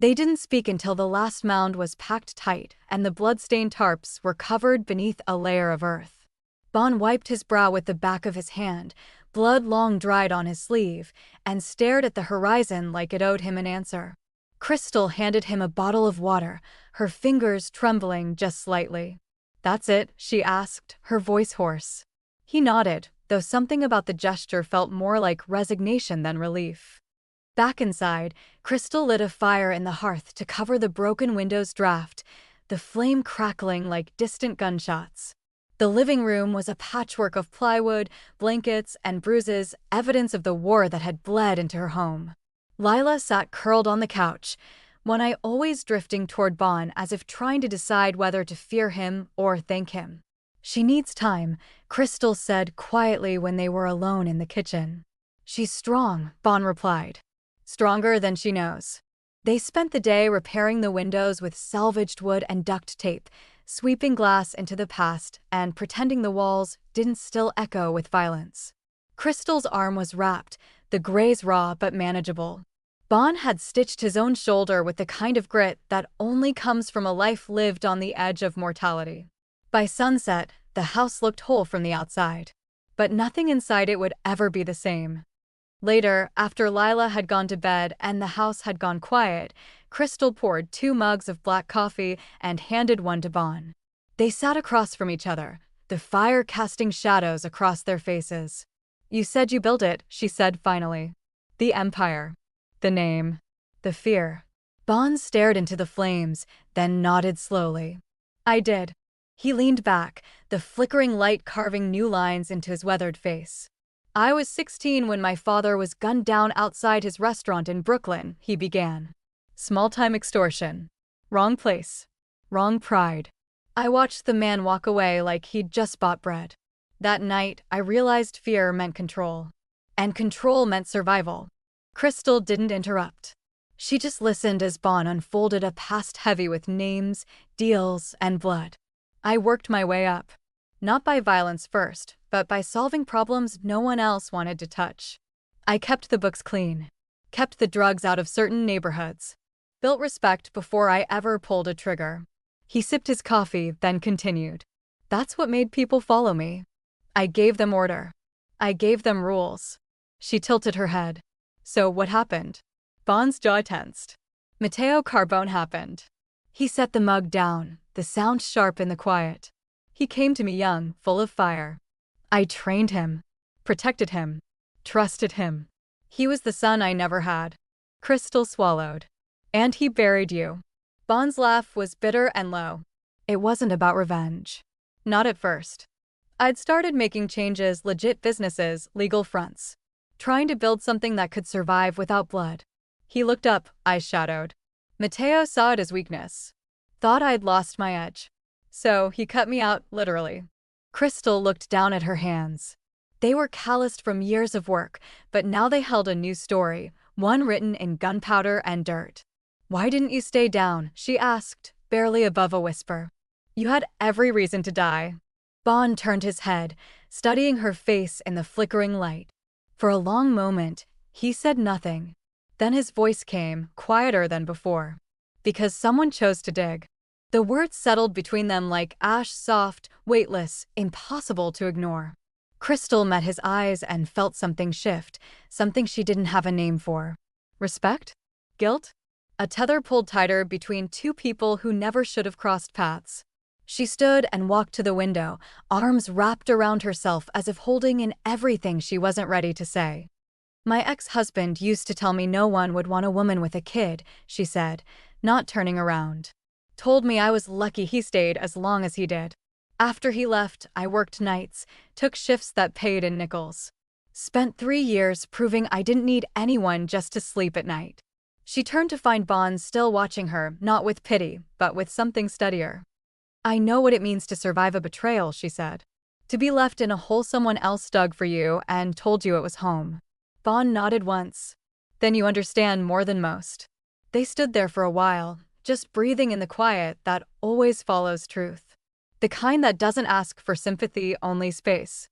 They didn't speak until the last mound was packed tight and the blood-stained tarps were covered beneath a layer of earth. Bon wiped his brow with the back of his hand, blood long dried on his sleeve, and stared at the horizon like it owed him an answer. Crystal handed him a bottle of water, her fingers trembling just slightly. "That's it?" she asked, her voice hoarse. He nodded, though something about the gesture felt more like resignation than relief. Back inside, Crystal lit a fire in the hearth to cover the broken window's draft, the flame crackling like distant gunshots. The living room was a patchwork of plywood, blankets, and bruises, evidence of the war that had bled into her home. Lila sat curled on the couch, one eye always drifting toward Bon as if trying to decide whether to fear him or thank him. "She needs time," Crystal said quietly when they were alone in the kitchen. "She's strong," Bon replied. "Stronger than she knows." They spent the day repairing the windows with salvaged wood and duct tape, sweeping glass into the past and pretending the walls didn't still echo with violence. Crystal's arm was wrapped, the graze raw but manageable. Bon had stitched his own shoulder with the kind of grit that only comes from a life lived on the edge of mortality. By sunset, the house looked whole from the outside. But nothing inside it would ever be the same. Later, after Lila had gone to bed and the house had gone quiet, Crystal poured 2 mugs of black coffee and handed one to Bon. They sat across from each other, the fire casting shadows across their faces. "You said you built it," she said finally. "The Empire. The name. The fear." Bon stared into the flames, then nodded slowly. "I did." He leaned back, the flickering light carving new lines into his weathered face. "I was 16 when my father was gunned down outside his restaurant in Brooklyn," he began. "Small-time extortion. Wrong place. Wrong pride. I watched the man walk away like he'd just bought bread. That night, I realized fear meant control. And control meant survival." Crystal didn't interrupt. She just listened as Bon unfolded a past heavy with names, deals, and blood. "I worked my way up. Not by violence first, but by solving problems no one else wanted to touch. I kept the books clean. Kept the drugs out of certain neighborhoods. Built respect before I ever pulled a trigger." He sipped his coffee, then continued. "That's what made people follow me. I gave them order. I gave them rules." She tilted her head. "So what happened?" Bon's jaw tensed. "Matteo Carbone happened." He set the mug down, the sound sharp in the quiet. "He came to me young, full of fire. I trained him, protected him, trusted him. He was the son I never had." Crystal swallowed. "And he buried you." Bon's laugh was bitter and low. "It wasn't about revenge. Not at first. I'd started making changes, legit businesses, legal fronts. Trying to build something that could survive without blood. He looked up, eyes shadowed. Mateo saw it as weakness. Thought I'd lost my edge. So he cut me out, literally. Crystal looked down at her hands. They were calloused from years of work, but now they held a new story, one written in gunpowder and dirt. "Why didn't you stay down?" she asked, barely above a whisper. "You had every reason to die." Bon turned his head, studying her face in the flickering light. For a long moment, he said nothing. Then his voice came, quieter than before. "Because someone chose to dig." The words settled between them like ash, soft, weightless, impossible to ignore. Crystal met his eyes and felt something shift, something she didn't have a name for. Respect? Guilt? A tether pulled tighter between two people who never should have crossed paths. She stood and walked to the window, arms wrapped around herself as if holding in everything she wasn't ready to say. "My ex-husband used to tell me no one would want a woman with a kid," she said, not turning around. "Told me I was lucky he stayed as long as he did. After he left, I worked nights, took shifts that paid in nickels. Spent 3 years proving I didn't need anyone just to sleep at night." She turned to find Bond still watching her, not with pity, but with something steadier. "I know what it means to survive a betrayal," she said. "To be left in a hole someone else dug for you and told you it was home." Bond nodded once. "Then you understand more than most." They stood there for a while, just breathing in the quiet that always follows truth. The kind that doesn't ask for sympathy, only space.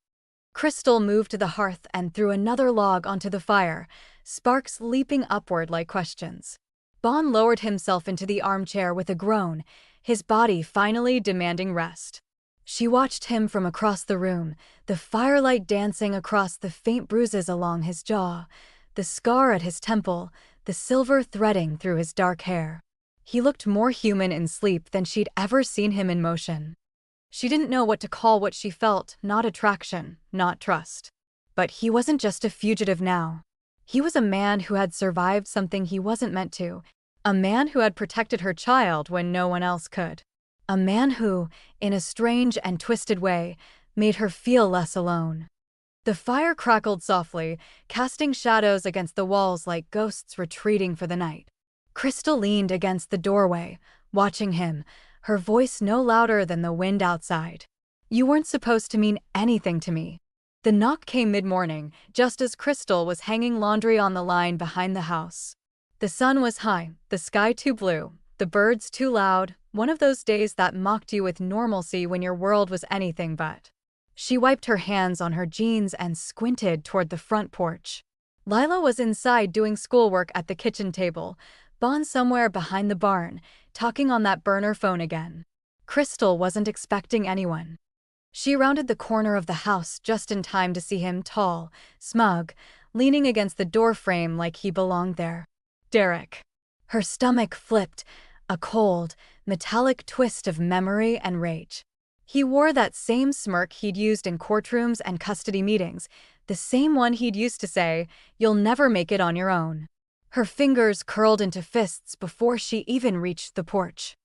Crystal moved to the hearth and threw another log onto the fire, sparks leaping upward like questions. Bond lowered himself into the armchair with a groan, his body finally demanding rest. She watched him from across the room, the firelight dancing across the faint bruises along his jaw, the scar at his temple, the silver threading through his dark hair. He looked more human in sleep than she'd ever seen him in motion. She didn't know what to call what she felt, not attraction, not trust. But he wasn't just a fugitive now. He was a man who had survived something he wasn't meant to, a man who had protected her child when no one else could. A man who, in a strange and twisted way, made her feel less alone. The fire crackled softly, casting shadows against the walls like ghosts retreating for the night. Crystal leaned against the doorway, watching him, her voice no louder than the wind outside. "You weren't supposed to mean anything to me." The knock came mid-morning, just as Crystal was hanging laundry on the line behind the house. The sun was high, the sky too blue, the birds too loud, one of those days that mocked you with normalcy when your world was anything but. She wiped her hands on her jeans and squinted toward the front porch. Lila was inside doing schoolwork at the kitchen table, Bond somewhere behind the barn, talking on that burner phone again. Crystal wasn't expecting anyone. She rounded the corner of the house just in time to see him, tall, smug, leaning against the doorframe like he belonged there. Derek. Her stomach flipped, a cold, metallic twist of memory and rage. He wore that same smirk he'd used in courtrooms and custody meetings, the same one he'd used to say, "You'll never make it on your own." Her fingers curled into fists before she even reached the porch.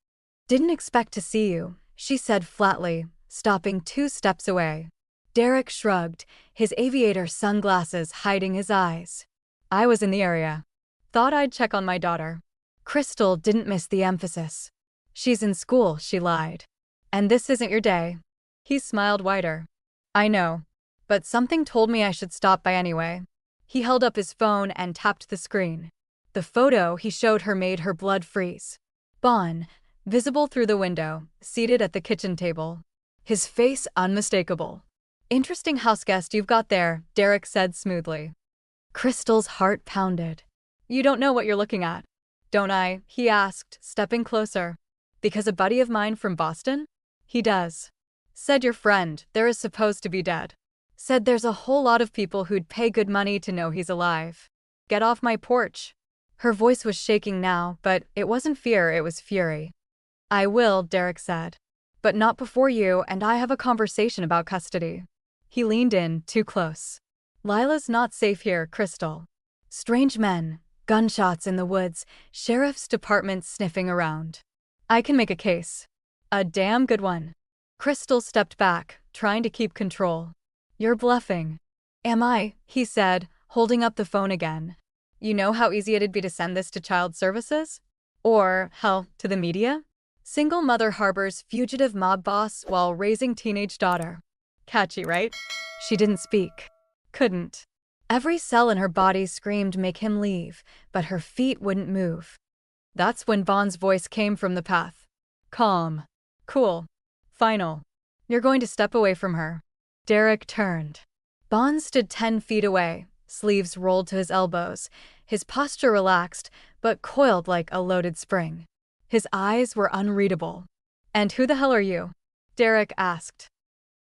"Didn't expect to see you," she said flatly, stopping 2 steps away. Derek shrugged, his aviator sunglasses hiding his eyes. "I was in the area. Thought I'd check on my daughter." Crystal didn't miss the emphasis. "She's in school," she lied. "And this isn't your day." He smiled wider. "I know. But something told me I should stop by anyway." He held up his phone and tapped the screen. The photo he showed her made her blood freeze. Bond, visible through the window, seated at the kitchen table. His face unmistakable. "Interesting houseguest you've got there," Derek said smoothly. Crystal's heart pounded. "You don't know what you're looking at." "Don't I?" he asked, stepping closer. "Because a buddy of mine from Boston?" "He does." "Said your friend, there is supposed to be dead. Said there's a whole lot of people who'd pay good money to know he's alive. Get off my porch." Her voice was shaking now, but it wasn't fear, it was fury. "I will," Derek said. "But not before you and I have a conversation about custody." He leaned in, too close. "Lila's not safe here, Crystal. Strange men, gunshots in the woods, sheriff's department sniffing around. I can make a case. A damn good one." Crystal stepped back, trying to keep control. You're bluffing. Am I? He said, holding up the phone again. You know how easy it'd be to send this to child services? Or, hell, to the media? Single mother harbors fugitive mob boss while raising teenage daughter. Catchy, right? She didn't speak. Couldn't. Every cell in her body screamed make him leave, but her feet wouldn't move. That's when Bond's voice came from the path. Calm. Cool. Final. You're going to step away from her. Derek turned. Bond stood 10 feet away, sleeves rolled to his elbows, his posture relaxed, but coiled like a loaded spring. His eyes were unreadable. And who the hell are you? Derek asked.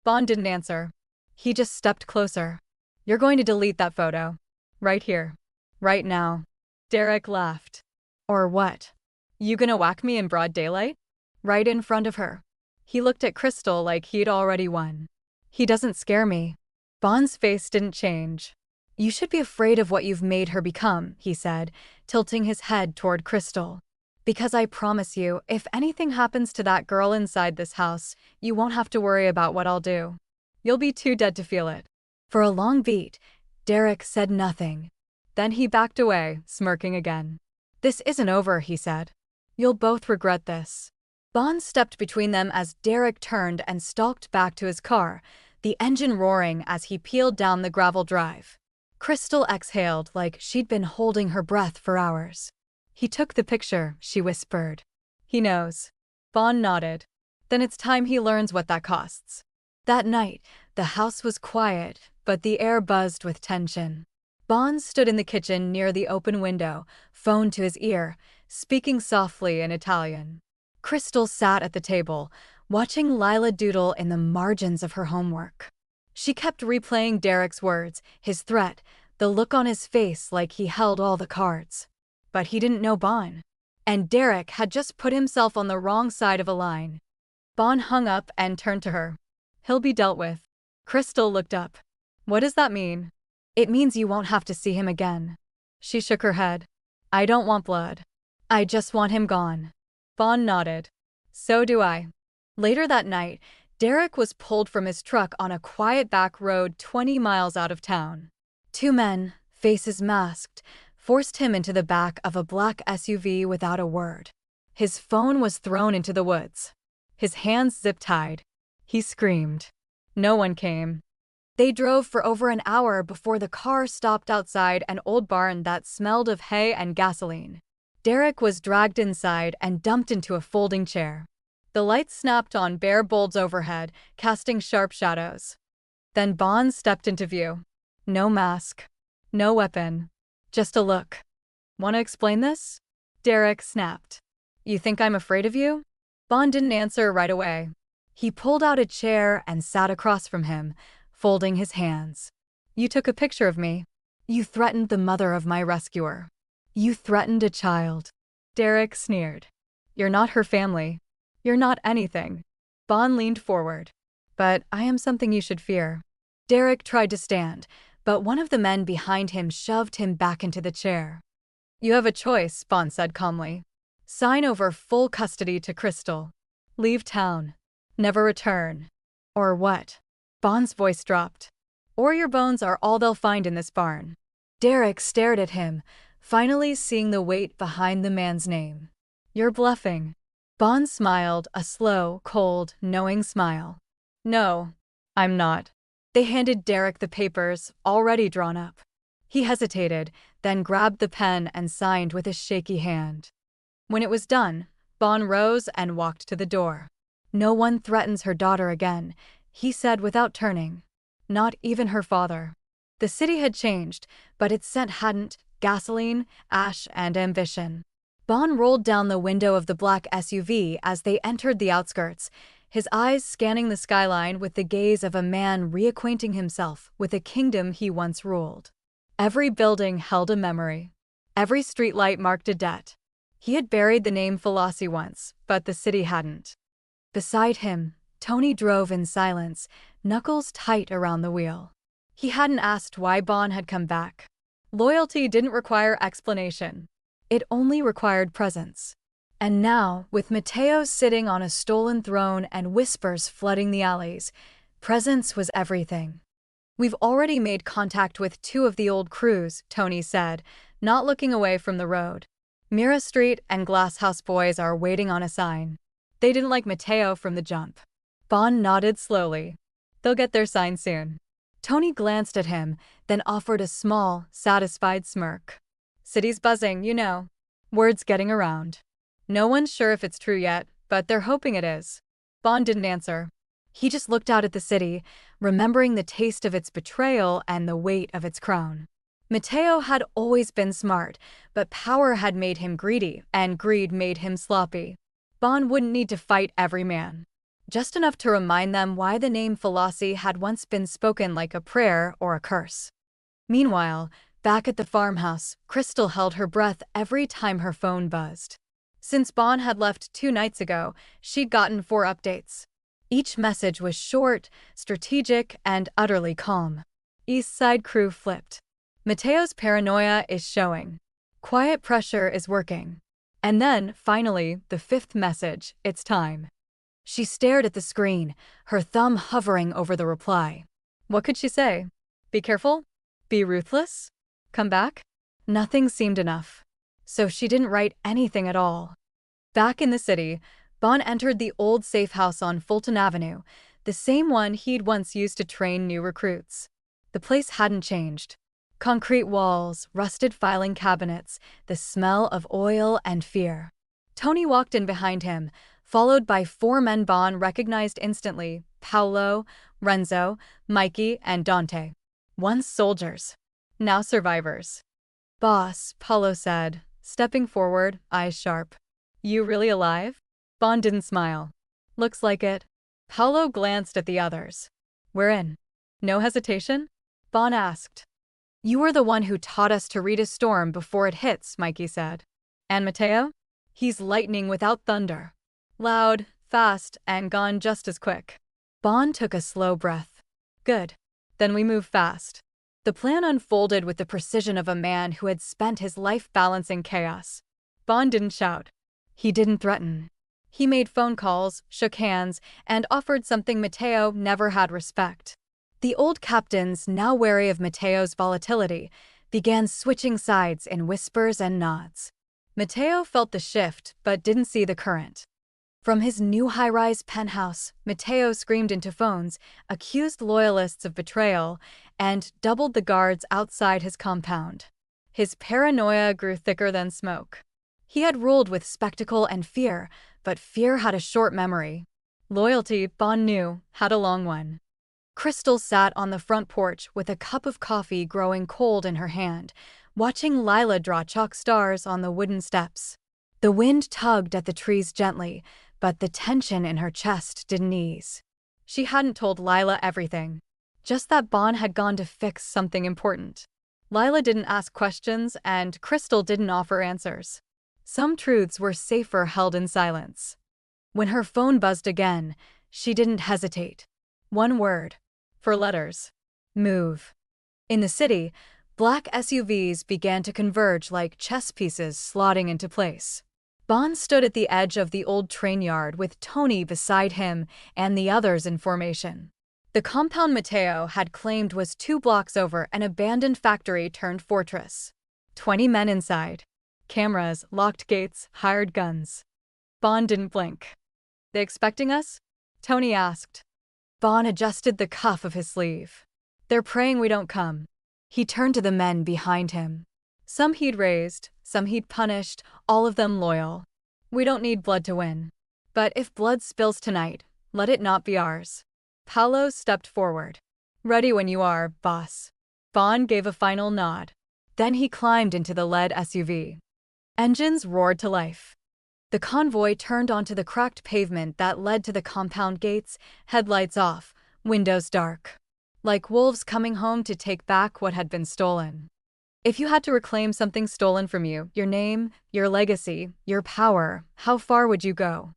Bond didn't answer. He just stepped closer. You're going to delete that photo. Right here. Right now. Derek laughed. Or what? You gonna whack me in broad daylight? Right in front of her. He looked at Crystal like he'd already won. He doesn't scare me. Bond's face didn't change. You should be afraid of what you've made her become, he said, tilting his head toward Crystal. Because I promise you, if anything happens to that girl inside this house, you won't have to worry about what I'll do. You'll be too dead to feel it. For a long beat, Derek said nothing. Then he backed away, smirking again. This isn't over, he said. You'll both regret this. Bond stepped between them as Derek turned and stalked back to his car, the engine roaring as he peeled down the gravel drive. Crystal exhaled like she'd been holding her breath for hours. He took the picture, she whispered. He knows. Bond nodded. Then it's time he learns what that costs. That night, the house was quiet, but the air buzzed with tension. Bond stood in the kitchen near the open window, phone to his ear, speaking softly in Italian. Crystal sat at the table, watching Lila doodle in the margins of her homework. She kept replaying Derek's words, his threat, the look on his face like he held all the cards. But he didn't know Bond. And Derek had just put himself on the wrong side of a line. Bond hung up and turned to her. He'll be dealt with. Crystal looked up. What does that mean? It means you won't have to see him again. She shook her head. I don't want blood. I just want him gone. Bond nodded. So do I. Later that night, Derek was pulled from his truck on a quiet back road 20 miles out of town. Two men, faces masked, forced him into the back of a black SUV without a word. His phone was thrown into the woods. His hands zip-tied. He screamed. No one came. They drove for over an hour before the car stopped outside an old barn that smelled of hay and gasoline. Derek was dragged inside and dumped into a folding chair. The lights snapped on bare bulbs overhead, casting sharp shadows. Then Bond stepped into view. No mask. No weapon. Just a look. Want to explain this? Derek snapped. You think I'm afraid of you? Bond didn't answer right away. He pulled out a chair and sat across from him, folding his hands. You took a picture of me. You threatened the mother of my rescuer. You threatened a child. Derek sneered. You're not her family. You're not anything. Bond leaned forward. But I am something you should fear. Derek tried to stand, but one of the men behind him shoved him back into the chair. You have a choice, Bond said calmly. Sign over full custody to Crystal. Leave town. Never return. Or what? Bond's voice dropped. Or your bones are all they'll find in this barn. Derek stared at him, finally seeing the weight behind the man's name. You're bluffing. Bond smiled, a slow, cold, knowing smile. No, I'm not. They handed Derek the papers, already drawn up. He hesitated, then grabbed the pen and signed with a shaky hand. When it was done, Bond rose and walked to the door. No one threatens her daughter again, he said without turning. Not even her father. The city had changed, but its scent hadn't: gasoline, ash, and ambition. Bond rolled down the window of the black SUV as they entered the outskirts, his eyes scanning the skyline with the gaze of a man reacquainting himself with a kingdom he once ruled. Every building held a memory. Every streetlight marked a debt. He had buried the name Fallaci once, but the city hadn't. Beside him, Tony drove in silence, knuckles tight around the wheel. He hadn't asked why Bond had come back. Loyalty didn't require explanation. It only required presence. And now, with Mateo sitting on a stolen throne and whispers flooding the alleys, Presence was everything. "We've already made contact with 2 of the old crews," Tony said, not looking away from the road. "Mira Street and Glasshouse boys are waiting on a sign. They didn't like Mateo from the jump." Bon nodded slowly. "They'll get their sign soon." Tony glanced at him, then offered a small, satisfied smirk. "City's buzzing, you know. Word's getting around. No one's sure if it's true yet, but they're hoping it is." Bon didn't answer. He just looked out at the city, remembering the taste of its betrayal and the weight of its crown. Mateo had always been smart, but power had made him greedy, and greed made him sloppy. Bon wouldn't need to fight every man. Just enough to remind them why the name Fallaci had once been spoken like a prayer or a curse. Meanwhile, back at the farmhouse, Crystal held her breath every time her phone buzzed. Since Bon had left 2 nights ago, she'd gotten 4 updates. Each message was short, strategic, and utterly calm. East Side crew flipped. "Mateo's paranoia is showing. Quiet pressure is working." And then, finally, the 5th message, "It's time." She stared at the screen, her thumb hovering over the reply. What could she say? Be careful? Be ruthless? Come back? Nothing seemed enough. So she didn't write anything at all. Back in the city, Bon entered the old safe house on Fulton Avenue, the same one he'd once used to train new recruits. The place hadn't changed. Concrete walls, rusted filing cabinets, the smell of oil and fear. Tony walked in behind him, followed by 4 men Bon recognized instantly: Paolo, Renzo, Mikey, and Dante. Once soldiers, now survivors. "Boss," Paolo said, stepping forward, eyes sharp. "You really alive?" Bon didn't smile. "Looks like it." Paolo glanced at the others. "We're in." "No hesitation?" Bon asked. "You were the one who taught us to read a storm before it hits," Mikey said. "And Mateo? He's lightning without thunder. Loud, fast, and gone just as quick." Bon took a slow breath. "Good. Then we move fast." The plan unfolded with the precision of a man who had spent his life balancing chaos. Bon didn't shout. He didn't threaten. He made phone calls, shook hands, and offered something Mateo never had: respect. The old captains, now wary of Mateo's volatility, began switching sides in whispers and nods. Mateo felt the shift, but didn't see the current. From his new high-rise penthouse, Mateo screamed into phones, accused loyalists of betrayal, and doubled the guards outside his compound. His paranoia grew thicker than smoke. He had ruled with spectacle and fear, but fear had a short memory. Loyalty, Bon knew, had a long one. Crystal sat on the front porch with a cup of coffee growing cold in her hand, watching Lila draw chalk stars on the wooden steps. The wind tugged at the trees gently, but the tension in her chest didn't ease. She hadn't told Lila everything, just that Bon had gone to fix something important. Lila didn't ask questions, and Crystal didn't offer answers. Some truths were safer held in silence. When her phone buzzed again, she didn't hesitate. One word. For letters. Move. In the city, black SUVs began to converge like chess pieces slotting into place. Bon stood at the edge of the old train yard with Tony beside him and the others in formation. The compound Mateo had claimed was 2 blocks over an abandoned factory turned fortress. 20 men inside. Cameras, locked gates, hired guns. Bon didn't blink. "They expecting us?" Tony asked. Bon adjusted the cuff of his sleeve. "They're praying we don't come." He turned to the men behind him. Some he'd raised, some he'd punished, all of them loyal. "We don't need blood to win. But if blood spills tonight, let it not be ours." Paolo stepped forward. "Ready when you are, boss." Bon gave a final nod. Then he climbed into the lead SUV. Engines roared to life. The convoy turned onto the cracked pavement that led to the compound gates, headlights off, windows dark. Like wolves coming home to take back what had been stolen. If you had to reclaim something stolen from you, your name, your legacy, your power, how far would you go?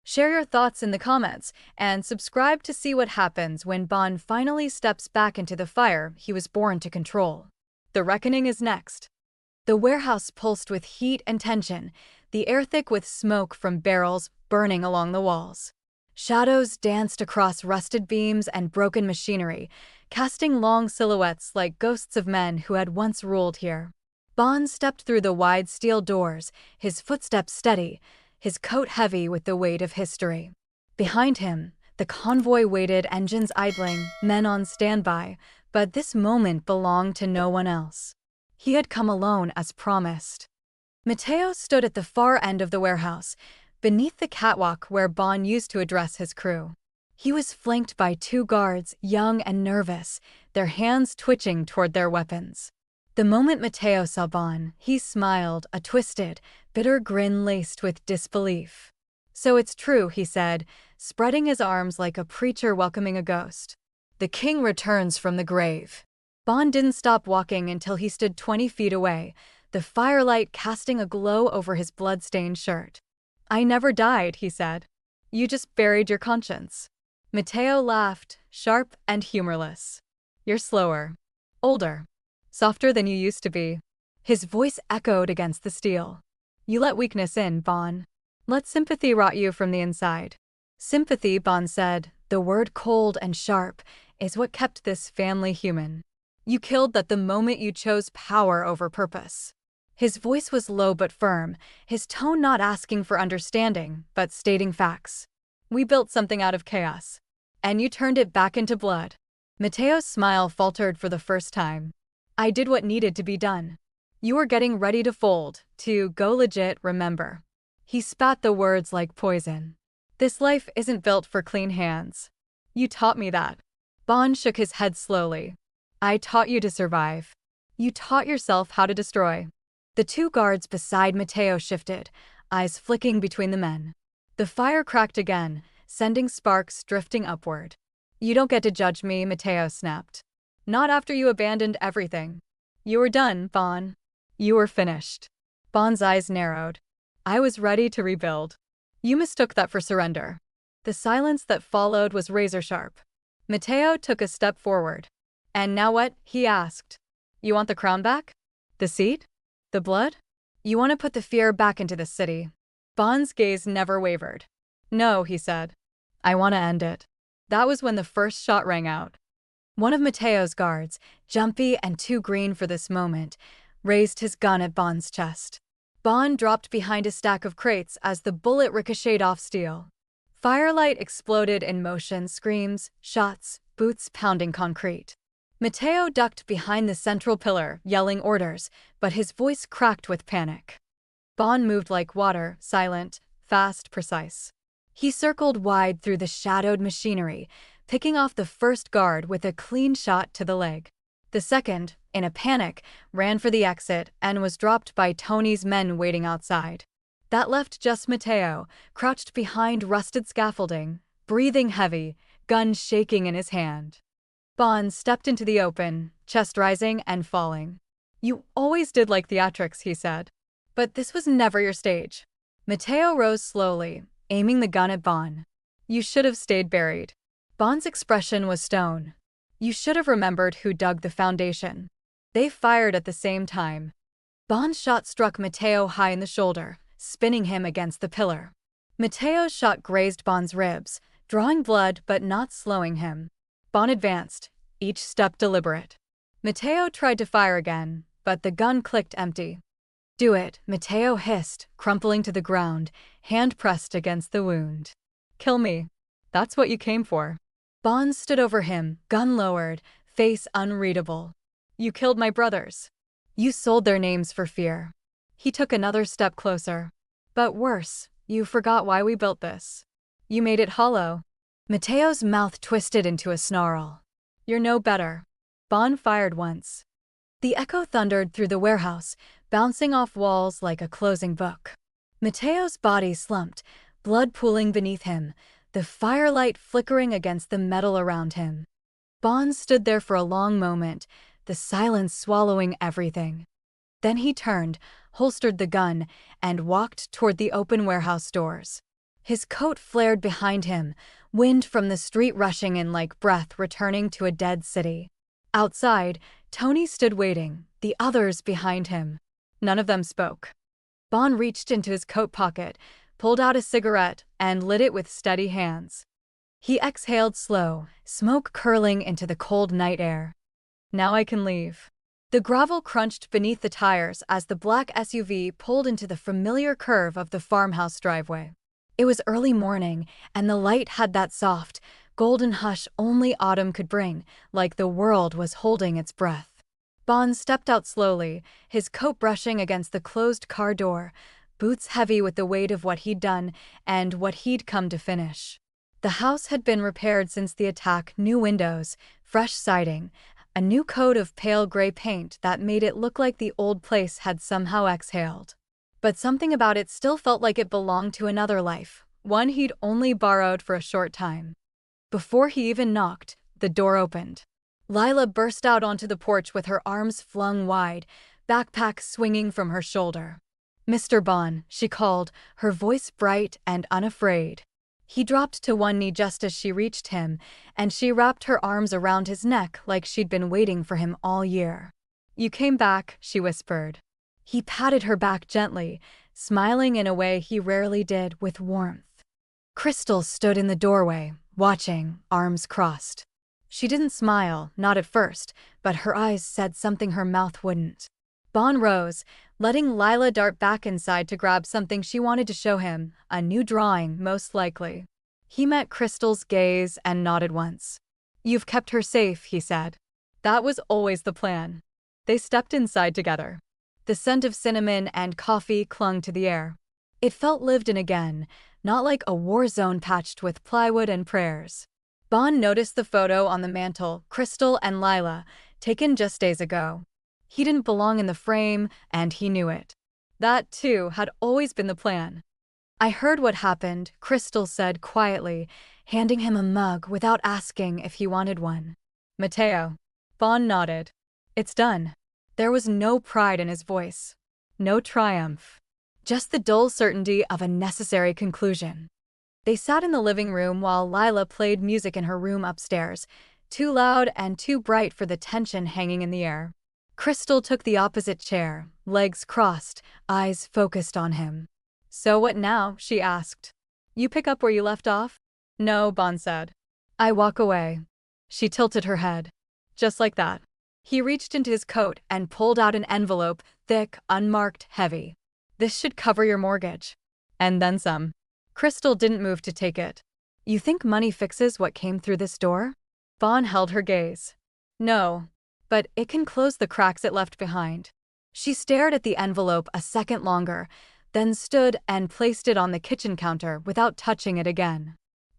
Share your thoughts in the comments, and subscribe to see what happens when Bon finally steps back into the fire he was born to control. The reckoning is next. The warehouse pulsed with heat and tension, the air thick with smoke from barrels burning along the walls. Shadows danced across rusted beams and broken machinery, casting long silhouettes like ghosts of men who had once ruled here. Bond stepped through the wide steel doors, his footsteps steady, his coat heavy with the weight of history. Behind him, the convoy waited, engines idling, men on standby, but this moment belonged to no one else. He had come alone as promised. Mateo stood at the far end of the warehouse, beneath the catwalk where Bond used to address his crew. He was flanked by two guards, young and nervous, their hands twitching toward their weapons. The moment Mateo saw Bond, he smiled, a twisted, bitter grin laced with disbelief. "So it's true," he said, spreading his arms like a preacher welcoming a ghost. "The king returns from the grave." Bond didn't stop walking until he stood 20 feet away, the firelight casting a glow over his blood-stained shirt. "I never died," he said. "You just buried your conscience." Mateo laughed, sharp and humorless. "You're slower, older, softer than you used to be." His voice echoed against the steel. "You let weakness in, Bond. Let sympathy rot you from the inside." "Sympathy," Bond said, the word cold and sharp, "is what kept this family human. You killed that the moment you chose power over purpose." His voice was low but firm, his tone not asking for understanding, but stating facts. "We built something out of chaos, and you turned it back into blood." Mateo's smile faltered for the first time. "I did what needed to be done. You were getting ready to fold, to go legit, remember." He spat the words like poison. "This life isn't built for clean hands. You taught me that." Bond shook his head slowly. "I taught you to survive. You taught yourself how to destroy." The two guards beside Mateo shifted, eyes flicking between the men. The fire cracked again, sending sparks drifting upward. "You don't get to judge me," Mateo snapped. "Not after you abandoned everything. You were done, Bond. You were finished." Bond's eyes narrowed. "I was ready to rebuild. You mistook that for surrender." The silence that followed was razor-sharp. Mateo took a step forward. "And now what?" he asked. "You want the crown back? The seat? The blood? You want to put the fear back into the city?" Bond's gaze never wavered. "No," he said. "I want to end it." That was when the first shot rang out. One of Mateo's guards, jumpy and too green for this moment, raised his gun at Bond's chest. Bond dropped behind a stack of crates as the bullet ricocheted off steel. Firelight exploded in motion, screams, shots, boots pounding concrete. Mateo ducked behind the central pillar, yelling orders, but his voice cracked with panic. Bond moved like water, silent, fast, precise. He circled wide through the shadowed machinery, picking off the first guard with a clean shot to the leg. The second, in a panic, ran for the exit and was dropped by Tony's men waiting outside. That left just Mateo, crouched behind rusted scaffolding, breathing heavy, gun shaking in his hand. Bond stepped into the open, chest rising and falling. "You always did like theatrics," he said. "But this was never your stage." Mateo rose slowly, aiming the gun at Bond. "You should have stayed buried." Bond's expression was stone. "You should have remembered who dug the foundation." They fired at the same time. Bond's shot struck Mateo high in the shoulder, spinning him against the pillar. Mateo's shot grazed Bond's ribs, drawing blood but not slowing him. Bond advanced, each step deliberate. Mateo tried to fire again, but the gun clicked empty. "Do it," Mateo hissed, crumpling to the ground, hand pressed against the wound. "Kill me. That's what you came for." Bond stood over him, gun lowered, face unreadable. "You killed my brothers. You sold their names for fear." He took another step closer. "But worse, you forgot why we built this. You made it hollow." Mateo's mouth twisted into a snarl. "You're no better." Bond fired once. The echo thundered through the warehouse, bouncing off walls like a closing book. Mateo's body slumped, blood pooling beneath him, the firelight flickering against the metal around him. Bond stood there for a long moment, the silence swallowing everything. Then he turned, holstered the gun, and walked toward the open warehouse doors. His coat flared behind him, wind from the street rushing in like breath returning to a dead city. Outside, Tony stood waiting, the others behind him. None of them spoke. Bond reached into his coat pocket, pulled out a cigarette, and lit it with steady hands. He exhaled slow, smoke curling into the cold night air. Now I can leave. The gravel crunched beneath the tires as the black SUV pulled into the familiar curve of the farmhouse driveway. It was early morning, and the light had that soft, golden hush only autumn could bring, like the world was holding its breath. Bond stepped out slowly, his coat brushing against the closed car door, boots heavy with the weight of what he'd done and what he'd come to finish. The house had been repaired since the attack, new windows, fresh siding, a new coat of pale gray paint that made it look like the old place had somehow exhaled. But something about it still felt like it belonged to another life, one he'd only borrowed for a short time. Before he even knocked, the door opened. Lila burst out onto the porch with her arms flung wide, backpack swinging from her shoulder. "Mr. Bond," she called, her voice bright and unafraid. He dropped to one knee just as she reached him, and she wrapped her arms around his neck like she'd been waiting for him all year. "You came back," she whispered. He patted her back gently, smiling in a way he rarely did, with warmth. Crystal stood in the doorway, watching, arms crossed. She didn't smile, not at first, but her eyes said something her mouth wouldn't. Bond rose, letting Lila dart back inside to grab something she wanted to show him, a new drawing, most likely. He met Crystal's gaze and nodded once. "You've kept her safe," he said. "That was always the plan." They stepped inside together. The scent of cinnamon and coffee clung to the air. It felt lived in again, not like a war zone patched with plywood and prayers. Bond noticed the photo on the mantel, Crystal and Lila, taken just days ago. He didn't belong in the frame, and he knew it. That, too, had always been the plan. "I heard what happened," Crystal said quietly, handing him a mug without asking if he wanted one. "Mateo." Bond nodded. "It's done." There was no pride in his voice. No triumph. Just the dull certainty of a necessary conclusion. They sat in the living room while Lila played music in her room upstairs, too loud and too bright for the tension hanging in the air. Crystal took the opposite chair, legs crossed, eyes focused on him. "So what now?" she asked. "You pick up where you left off?" "No," Bond said. "I walk away." She tilted her head. "Just like that." He reached into his coat and pulled out an envelope, thick, unmarked, heavy. "This should cover your mortgage." And then some. Crystal didn't move to take it. "You think money fixes what came through this door?" Bond held her gaze. "No. But it can close the cracks it left behind." She stared at the envelope a second longer, then stood and placed it on the kitchen counter without touching it again.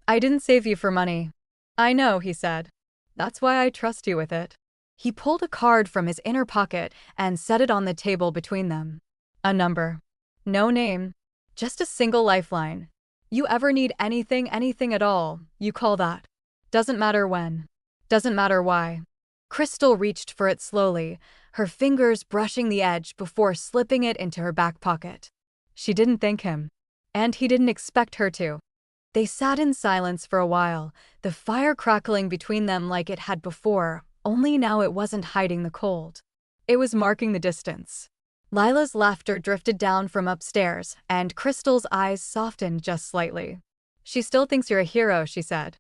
"I didn't save you for money." "I know," he said. "That's why I trust you with it." He pulled a card from his inner pocket and set it on the table between them. "A number. No name. Just a single lifeline. You ever need anything at all, you call that. Doesn't matter when. Doesn't matter why." Crystal reached for it slowly, her fingers brushing the edge before slipping it into her back pocket. She didn't thank him. And he didn't expect her to. They sat in silence for a while, the fire crackling between them like it had before, only now it wasn't hiding the cold. It was marking the distance. Lila's laughter drifted down from upstairs, and Crystal's eyes softened just slightly. "She still thinks you're a hero," she said.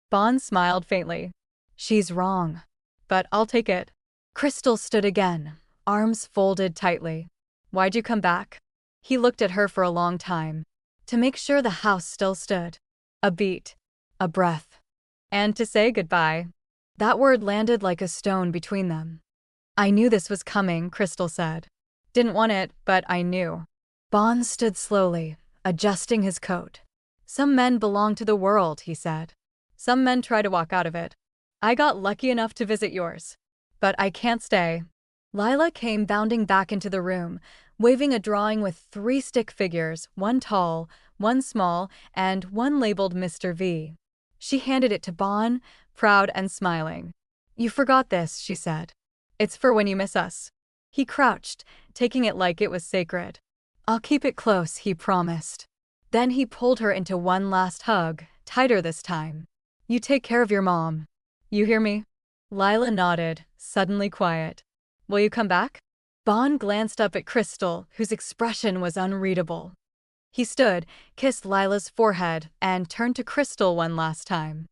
Bond smiled faintly. "She's wrong. But I'll take it." Crystal stood again, arms folded tightly. "Why'd you come back?" He looked at her for a long time. To make sure the house still stood. A beat. A breath. And to say goodbye. That word landed like a stone between them. "I knew this was coming," Crystal said. "Didn't want it, but I knew." Bond stood slowly, adjusting his coat. "Some men belong to the world," he said. "Some men try to walk out of it. I got lucky enough to visit yours. But I can't stay." Lila came bounding back into the room, waving a drawing with 3 stick figures, one tall, one small, and one labeled Mr. V. She handed it to Bond, proud and smiling. "You forgot this," she said. "It's for when you miss us." He crouched, taking it like it was sacred. "I'll keep it close," he promised. Then he pulled her into one last hug, tighter this time. "You take care of your mom. You hear me?" Lila nodded, suddenly quiet. "Will you come back?" Bond glanced up at Crystal, whose expression was unreadable. He stood, kissed Lila's forehead, and turned to Crystal one last time.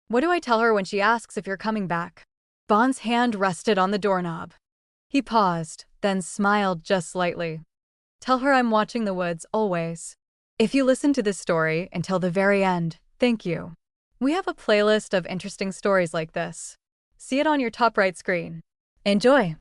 What do I tell her when she asks if you're coming back? Bond's hand rested on the doorknob. He paused, then smiled just slightly. Tell her I'm watching the woods, always. If you listen to this story until the very end, thank you. We have a playlist of interesting stories like this. See it on your top right screen. Enjoy!